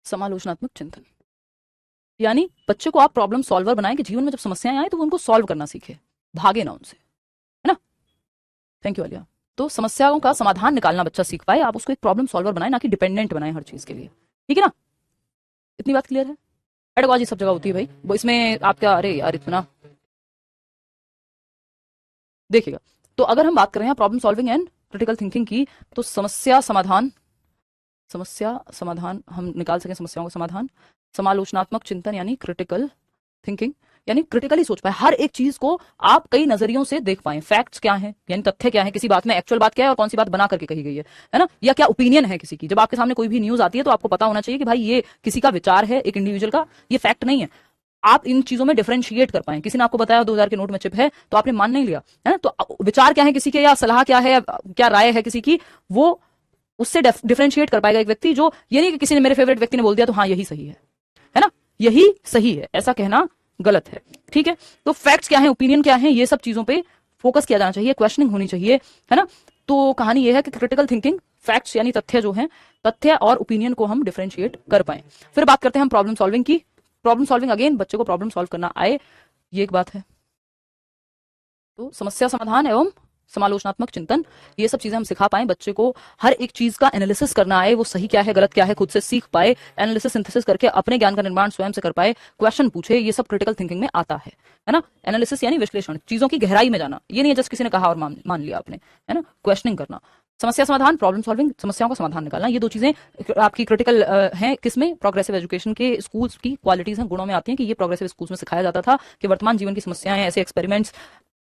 समालोचनात्मक चिंतन, यानी बच्चे को आप प्रॉब्लम सॉल्वर बनाएं कि जीवन में जब समस्याएं आए तो वो उनको सॉल्व करना सीखे, भागे ना उनसे, है ना। Thank you Alia. तो समस्याओं का समाधान निकालना बच्चा सीख पाए, आप उसको एक प्रॉब्लम सॉल्वर बनाए, ना कि डिपेंडेंट बनाए हर चीज के लिए, ठीक है ना। इतनी बात क्लियर है। पेडागॉजी सब जगह होती है भाई, वो इसमें आप क्या, अरे यार इतना देखिएगा। तो अगर हम बात कर रहे हैं problem solving and critical thinking की, तो समस्या समाधान, समस्या समाधान हम निकाल सकें समस्याओं का समाधान, समालोचनात्मक चिंतन यानी क्रिटिकल थिंकिंग, यानी क्रिटिकली सोच पाए, हर एक चीज को आप कई नजरियों से देख पाए, फैक्ट्स क्या हैं, यानी तथ्य क्या है, किसी बात में एक्चुअल बात क्या है और कौन सी बात बना करके कही गई है ना, या क्या ओपिनियन है किसी की। जब आपके सामने कोई भी न्यूज आती है तो आपको पता होना चाहिए कि भाई ये किसी का विचार है, एक इंडिविजुअल का, ये फैक्ट नहीं है। आप इन चीजों में डिफरेंशिएट कर पाए। किसी ने आपको बताया 2000 के नोट में चिप है, तो आपने मान नहीं लिया, है ना। तो विचार क्या है किसी के, या सलाह क्या है, क्या राय है किसी की, वो उससे डिफरेंशिएट कर पाएगा एक व्यक्ति। जो ये नहीं कि किसी ने, मेरे फेवरेट व्यक्ति ने बोल दिया तो हाँ यही सही है ना। यही सही है, ऐसा कहना गलत है। ठीक है, तो फैक्ट्स क्या है, ओपिनियन क्या है, ये सब चीजों पे फोकस किया जाना चाहिए, क्वेश्चनिंग होनी चाहिए, है ना। तो कहानी ये है कि क्रिटिकल थिंकिंग, फैक्ट्स यानी तथ्य जो हैं, तथ्य और ओपिनियन को हम डिफरेंशिएट कर पाए। फिर बात करते हैं हम प्रॉब्लम सॉल्विंग की। प्रॉब्लम सॉल्विंग, अगेन बच्चे को प्रॉब्लम सॉल्व करना आए, ये एक बात है। तो समस्या समाधान एवं समालोचनात्मक चिंतन, ये सब चीजें हम सिखा पाए बच्चे को, हर एक चीज का एनालिसिस करना आए, वो सही क्या है गलत क्या है खुद से सीख पाए, एनालिसिस सिंथेसिस करके अपने ज्ञान का निर्माण स्वयं से कर पाए, क्वेश्चन पूछे, ये सब क्रिटिकल थिंकिंग में आता है ना। एनालिसिस यानी विश्लेषण, चीजों की गहराई में जाना, ये नहीं है जस्ट किसी ने कहा और मान लिया आपने, है ना। क्वेश्चनिंग करना, समस्या समाधान, प्रॉब्लम सॉल्विंग, समस्याओं का समाधान निकालना, ये दो चीजें आपकी क्रिटिकल हैं। किसमें? प्रोग्रेसिव एजुकेशन के स्कूल्स की क्वालिटीज हैं, गुणों में आती हैं कि ये प्रोग्रेसिव स्कूल्स में सिखाया जाता था कि वर्तमान जीवन की समस्याएं, ऐसे एक्सपेरिमेंट्स,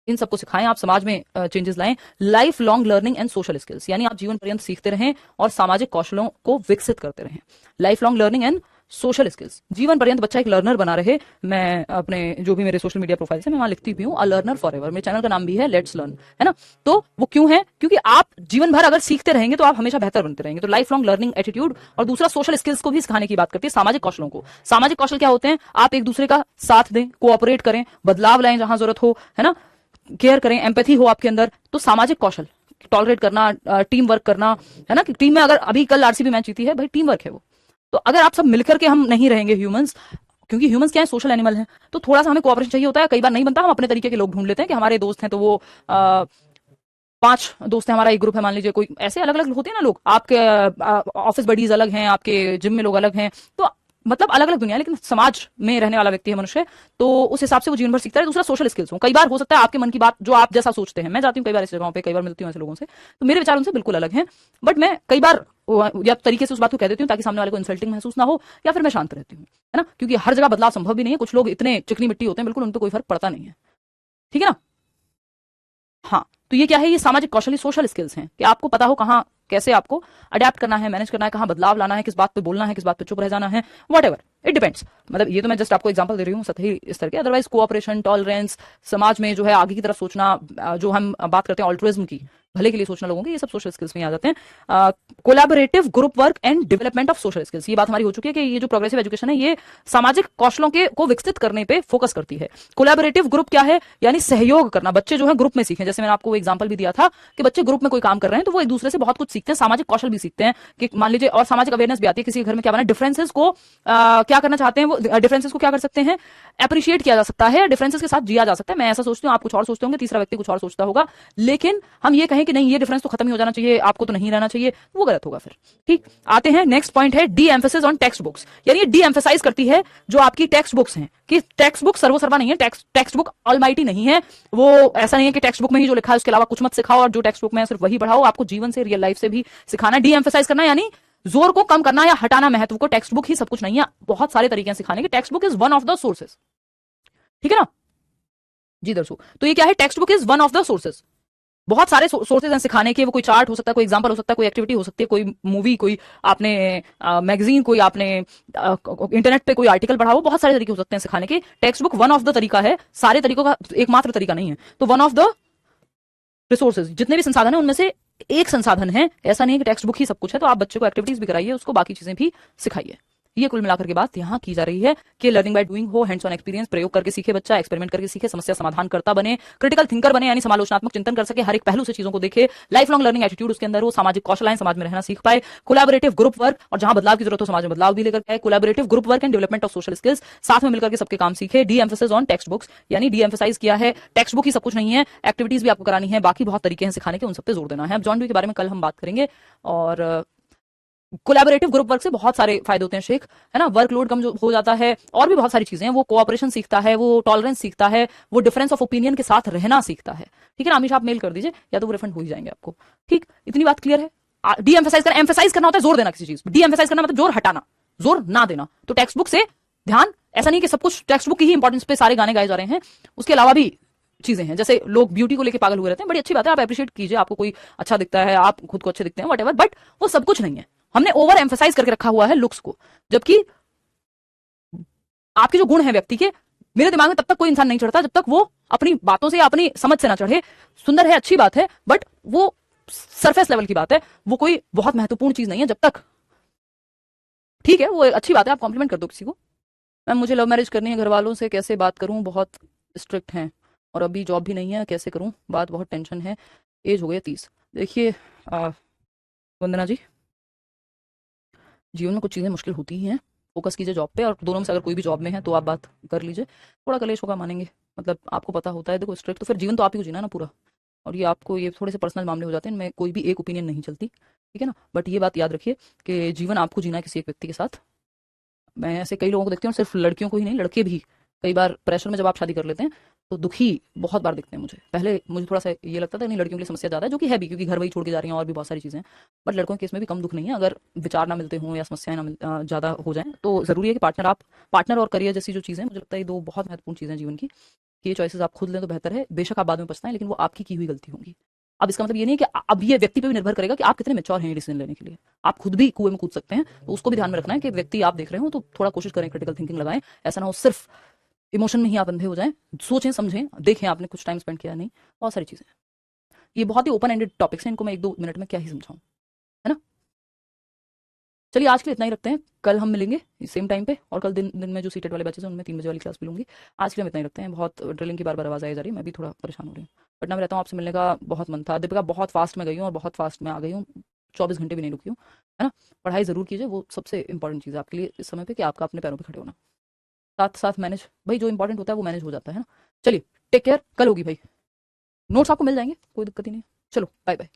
इन सबको सिखाएं, आप समाज में चेंजेस लाएं। Life long learning and social skills, यानी आप जीवन पर्यंत सीखते रहें और सामाजिक कौशलों को विकसित करते रहें। Life long learning and social skills, जीवन पर्यंत बच्चा एक लर्नर बना रहे। मैं अपने जो भी मेरे सोशल मीडिया प्रोफाइल है मैं वहां लिखती भी हूँ, अ लर्नर फॉर एवर, मेरे चैनल का नाम भी है लेट्स लर्न, है ना। तो वो क्यों है? क्योंकि आप जीवन भर अगर सीखते रहेंगे तो आप हमेशा बेहतर बनते रहेंगे। तो लाइफ लॉन्ग लर्निंग एटीट्यूड। और दूसरा सोशल स्किल्स को भी सिखाने की बात करती है, सामाजिक कौशलों को। सामाजिक कौशल क्या होते हैं? आप एक दूसरे का साथ दें, कोऑपरेट करें, बदलाव लाएं जहां जरूरत हो, है ना, केयर करें, एम्पैथी हो आपके अंदर। तो सामाजिक कौशल, टॉलरेट करना, टीम वर्क करना, है ना, कि टीम में अगर अभी कल आरसीबी मैच जीती है, भाई टीम वर्क है वो। तो अगर आप सब मिलकर के हम नहीं रहेंगे ह्यूमंस, क्योंकि ह्यूमंस क्या है, सोशल एनिमल हैं, तो थोड़ा सा हमें कोऑपरेशन चाहिए होता है। कई बार नहीं बनता, हम अपने तरीके के लोग ढूंढ लेते हैं कि हमारे दोस्त हैं तो वो 5 दोस्त हैं, हमारा एक ग्रुप है, मान लीजिए, कोई ऐसे अलग अलग होते हैं ना लोग, आपके ऑफिस बडीज अलग हैं, आपके जिम में लोग अलग हैं, तो मतलब अलग अलग दुनिया है, लेकिन समाज में रहने वाला व्यक्ति है मनुष्य, तो उस हिसाब से वो जीवन भर सीखता है। दूसरा सोशल स्किल्स हो, कई बार हो सकता है आपके मन की बात जो आप जैसा सोचते हैं, मैं जाती हूँ कई बार ऐसी जगहों पे, कई बार मिलती हूँ ऐसे लोगों से, तो मेरे विचार उनसे बिल्कुल अलग हैं, बट मैं कई बार या तरीके से उस बात को कह देती हूँ ताकि सामने वाले को इंसल्टिंग महसूस ना हो, या फिर मैं शांत रहती हूँ, है ना, क्योंकि हर जगह बदलाव संभव भी नहीं है। कुछ लोग इतने चिकनी मिट्टी होते हैं, बिल्कुल उन पर कोई फर्क पड़ता नहीं है, ठीक है ना। हाँ, तो ये क्या है, ये सामाजिक कौशल, सोशल स्किल्स हैं कि आपको पता हो कहाँ कैसे आपको अडेप्ट करना है, मैनेज करना है, कहाँ बदलाव लाना है, किस बात पे बोलना है, किस बात पे चुप रह जाना है, वट एवर इट डिपेंड्स। मतलब ये तो मैं जस्ट आपको एग्जांपल दे रही हूँ सतही स्तर के, अदरवाइज कोऑपरेशन, टॉलरेंस, समाज में जो है आगे की तरफ सोचना, जो हम बात करते हैं ऑल्ट्रुइज्म की, भले के लिए सोचना लोगों के, ये सब सोशल स्किल्स में आ जाते हैं। Collaborative group work and development of social skills, ये बात हमारी हो चुकी है कि ये जो प्रोग्रेसिव एजुकेशन है ये सामाजिक कौशलों के को विकसित करने पे फोकस करती है। कोलैबोरेटिव ग्रुप क्या है? यानी सहयोग करना, बच्चे जो है ग्रुप में सीखें। जैसे मैंने आपको एग्जांपल भी दिया था कि बच्चे ग्रुप में कोई काम कर रहे हैं तो वो एक दूसरे से बहुत कुछ सीखते हैं, सामाजिक कौशल भी सीखते हैं कि मान लीजिए, और सामाजिक अवेयरनेस भी आती है, किसी के घर में क्या बना, डिफरेंसेस को क्या करना चाहते हैं, वो डिफरेंसेस को क्या कर सकते हैं, अप्रिशिएट किया जा सकता है, डिफरेंसेस के साथ जिया जा सकता है। मैं ऐसा सोचती हूँ, आप कुछ और सोचते होंगे, तीसरा व्यक्ति कुछ और सोचता होगा, लेकिन हम ये कहें कि नहीं ये डिफरेंस तो खत्म ही हो जाना चाहिए, आपको तो नहीं रहना चाहिए, वो गलत होगा फिर। ठीक, आते हैं नेक्स्ट पॉइंट है D emphasis on text books, यानी डी एम्फेसाइज करती है जो आपकी टेक्स्ट बुक्स हैं, कि टेक्स्ट बुक सर्वसर्वा नहीं है, टेक्स्ट बुक ऑलमाइटी नहीं है, वो ऐसा नहीं है कि टेक्स्ट बुक में ही जो लिखा है उसके अलावा कुछ मत सिखाओ और जो टेक्स्ट बुक में है सिर्फ वही पढ़ाओ, आपको जीवन से, रियल लाइफ से भी सिखाना। डी एम्फेसाइज करना यानी जोर को कम करना या हटाना महत्व को, टेक्स्ट बुक ही सब कुछ नहीं है, बहुत सारे तरीके हैं सिखाने के, text book is one of the sources, ठीक है ना जी दर्शकों। तो ये क्या है, text book is one of the sources, बहुत सारे सोर्सेज हैं सिखाने के, वो कोई चार्ट हो सकता है, कोई एग्जांपल हो सकता है, कोई एक्टिविटी हो सकती है, कोई मूवी, कोई आपने मैगजीन, कोई आपने इंटरनेट पे कोई आर्टिकल पढ़ा हो, बहुत सारे तरीके हो सकते हैं सिखाने के। Text book one of the तरीका है, सारे तरीकों का एकमात्र तरीका नहीं है, तो वन ऑफ द रिसोर्सेज, जितने भी संसाधन है उनमें से एक संसाधन है, ऐसा नहीं है कि टेक्स्ट बुक ही सब कुछ है। तो आप बच्चे को एक्टिविटीज भी कराइए, उसको बाकी चीजें भी सिखाइए। ये कुल मिलाकर के बात यहाँ की जा रही है कि लर्निंग बाय डूइंग हो, हैंड्स ऑन एक्सपीरियंस, प्रयोग करके सीखे बच्चा, एक्सपेरिमेंट करके सीखे, समस्या समाधान करता बने, क्रिटिकल थिंकर बने, यानी समालोचनात्मक चिंतन कर सके, हर एक पहलू से चीजों को देखे, लाइफ लॉन्ग लर्निंग एटीट्यूड उसके अंदर हो, सामाजिक कौशल, समाज में रहना सीख पाए, कोलैबोरेटिव ग्रुप वर्क, और जहां बदलाव की जरूरत हो समाज में बदलाव भी लेकर आए, collaborative group work and development of social skills, साथ में मिलकर के सबके काम सीखे। D emphasis on text books, यानी डी एम्फेसाइज किया है टेक्स्ट बुक ही सब कुछ नहीं है, एक्टिविटीज भी आपको करानी है, बाकी बहुत तरीके हैं सिखाने के, उन सब पे जोर देना है। अब जॉन डुई के बारे में कल हम बात करेंगे। और कोलैबोरेटिव ग्रुप वर्क से बहुत सारे फायदे होते हैं शेख, है ना, वर्कलोड कम जो हो जाता है, और भी बहुत सारी चीजें हैं, वो कोऑपरेशन सीखता है, वो टॉलरेंस सीखता है, वो डिफरेंस ऑफ ओपिनियन के साथ रहना सीखता है, ठीक है ना। अमीश आप मेल कर दीजिए, या तो वो रिफंड हो ही जाएंगे आपको, ठीक, इतनी बात क्लियर है। डी एम्फेसाइज करना, एम्फेसाइज करना होता है जोर देना किसी चीज, डी एम्फेसाइज करना मतलब जोर हटाना, जोर ना देना। तो टेक्स्ट बुक से ध्यान, ऐसा नहीं कि सब कुछ टेक्स्ट बुक की ही इंपॉर्टेंस पे सारे गाने गाए जा रहे हैं, उसके अलावा भी चीजें हैं। जैसे लोग ब्यूटी को लेकर पागल हुए रहते हैं, बड़ी अच्छी बात है, आप अप्रिशिएट कीजिए, आपको कोई अच्छा दिखता है, आप खुद को अच्छे दिखते हैं, वट एवर, बट वो सब कुछ नहीं है। हमने ओवर एम्फेसाइज करके रखा हुआ है लुक्स को, जबकि आपके जो गुण है व्यक्ति के, मेरे दिमाग में तब तक कोई इंसान नहीं चढ़ता जब तक वो अपनी बातों से या अपनी समझ से ना चढ़े। सुंदर है, अच्छी बात है, बट वो सरफेस लेवल की बात है, वो कोई बहुत महत्वपूर्ण चीज नहीं है जब तक, ठीक है, वो अच्छी बात है, आप कॉम्प्लीमेंट कर दो किसी को, मैम मुझे लव मैरिज करनी है, घर वालों से कैसे बात करूं, बहुत स्ट्रिक्ट हैं और अभी जॉब भी नहीं है, कैसे करूं बात, बहुत टेंशन है, एज हो गई है 30। देखिए वंदना जी, जीवन में कुछ चीज़ें मुश्किल होती ही हैं, फोकस कीजिए जॉब पे, और दोनों में से अगर कोई भी जॉब में है तो आप बात कर लीजिए, थोड़ा कलेश होगा मानेंगे, मतलब आपको पता होता है, देखो स्ट्रिक्ट तो फिर जीवन तो आप ही को जीना है ना पूरा, और ये आपको ये थोड़े से पर्सनल मामले हो जाते हैं, इनमें कोई भी एक ओपिनियन नहीं चलती, ठीक है ना, बट ये बात याद रखिए कि जीवन आपको जीना है किसी एक व्यक्ति के साथ। मैं ऐसे कई लोगों को देखती हूँ, सिर्फ लड़कियों को ही नहीं, लड़के भी कई बार प्रेशर में जब आप शादी कर लेते हैं तो दुखी बहुत बार दिखते हैं मुझे। पहले मुझे थोड़ा सा ये लगता था नहीं लड़कियों के लिए समस्या ज़्यादा है, जो कि है भी, क्योंकि घर वही छोड़ के जा रही हैं और भी बहुत सारी चीज़ें हैं, बट लड़कों के केस में भी कम दुख नहीं है, अगर विचार ना मिलते हों या समस्याएं ना ज़्यादा हो जाएं तो ज़रूरी है कि पार्टनर और करियर जैसी जो चीज़ें हैं, मुझे लगता है ये दो बहुत महत्वपूर्ण चीज़ें हैं जीवन की, कि ये चॉइसेस आप खुद लें तो बेहतर है, बेशक आप बाद में पछताएं लेकिन वो आपकी की हुई गलती होंगी। अब इसका मतलब ये नहीं है कि अब ये व्यक्ति पे भी निर्भर करेगा कि आप कितने मेच्योर हैं ये डिसीजन लेने के लिए। आप खुद भी कुएं में कूद सकते हैं, तो उसको भी ध्यान में रखना है कि व्यक्ति आप देख रहे हो तो थोड़ा कोशिश करें, क्रिटिकल थिंकिंग लगाएं, ऐसा ना हो सिर्फ इमोशन में ही आप अंधे हो जाएं, सोचें समझें देखें आपने कुछ टाइम स्पेंड किया नहीं, बहुत सारी चीजें। ये बहुत ही ओपन एंडेड टॉपिक्स हैं, इनको मैं 1-2 मिनट में क्या ही समझाऊं, है ना। चलिए आज के लिए इतना ही रखते हैं, कल हम मिलेंगे सेम टाइम पे, और कल दिन दिन में जो सीटेट वाले बच्चे हैं उनमें 3 बजे वाली क्लास भी लूंगी। आज के लिए हम इतना ही रखते हैं, बहुत ड्रिलिंग की बार बार आवाज़ आई जा रही है, मैं भी थोड़ा परेशान हो रही हूँ, पटना में रहता हूँ, आपसे मिलने का बहुत मन था दीपिका, बहुत फास्ट में गई हूँ और बहुत फास्ट में आ गई हूँ, 24 घंटे भी नहीं रुकी हूँ, है ना। पढ़ाई ज़रूर कीजिए, वो सबसे इंपॉर्टेंट चीज़ है आपके लिए इस समय पे, कि आपका अपने पैरों पर खड़े होना, साथ साथ मैनेज, भाई जो इंपॉर्टेंट होता है वो मैनेज हो जाता है ना। चलिए टेक केयर, कल होगी भाई, नोट्स आपको मिल जाएंगे, कोई दिक्कत ही नहीं है। चलो बाय बाय।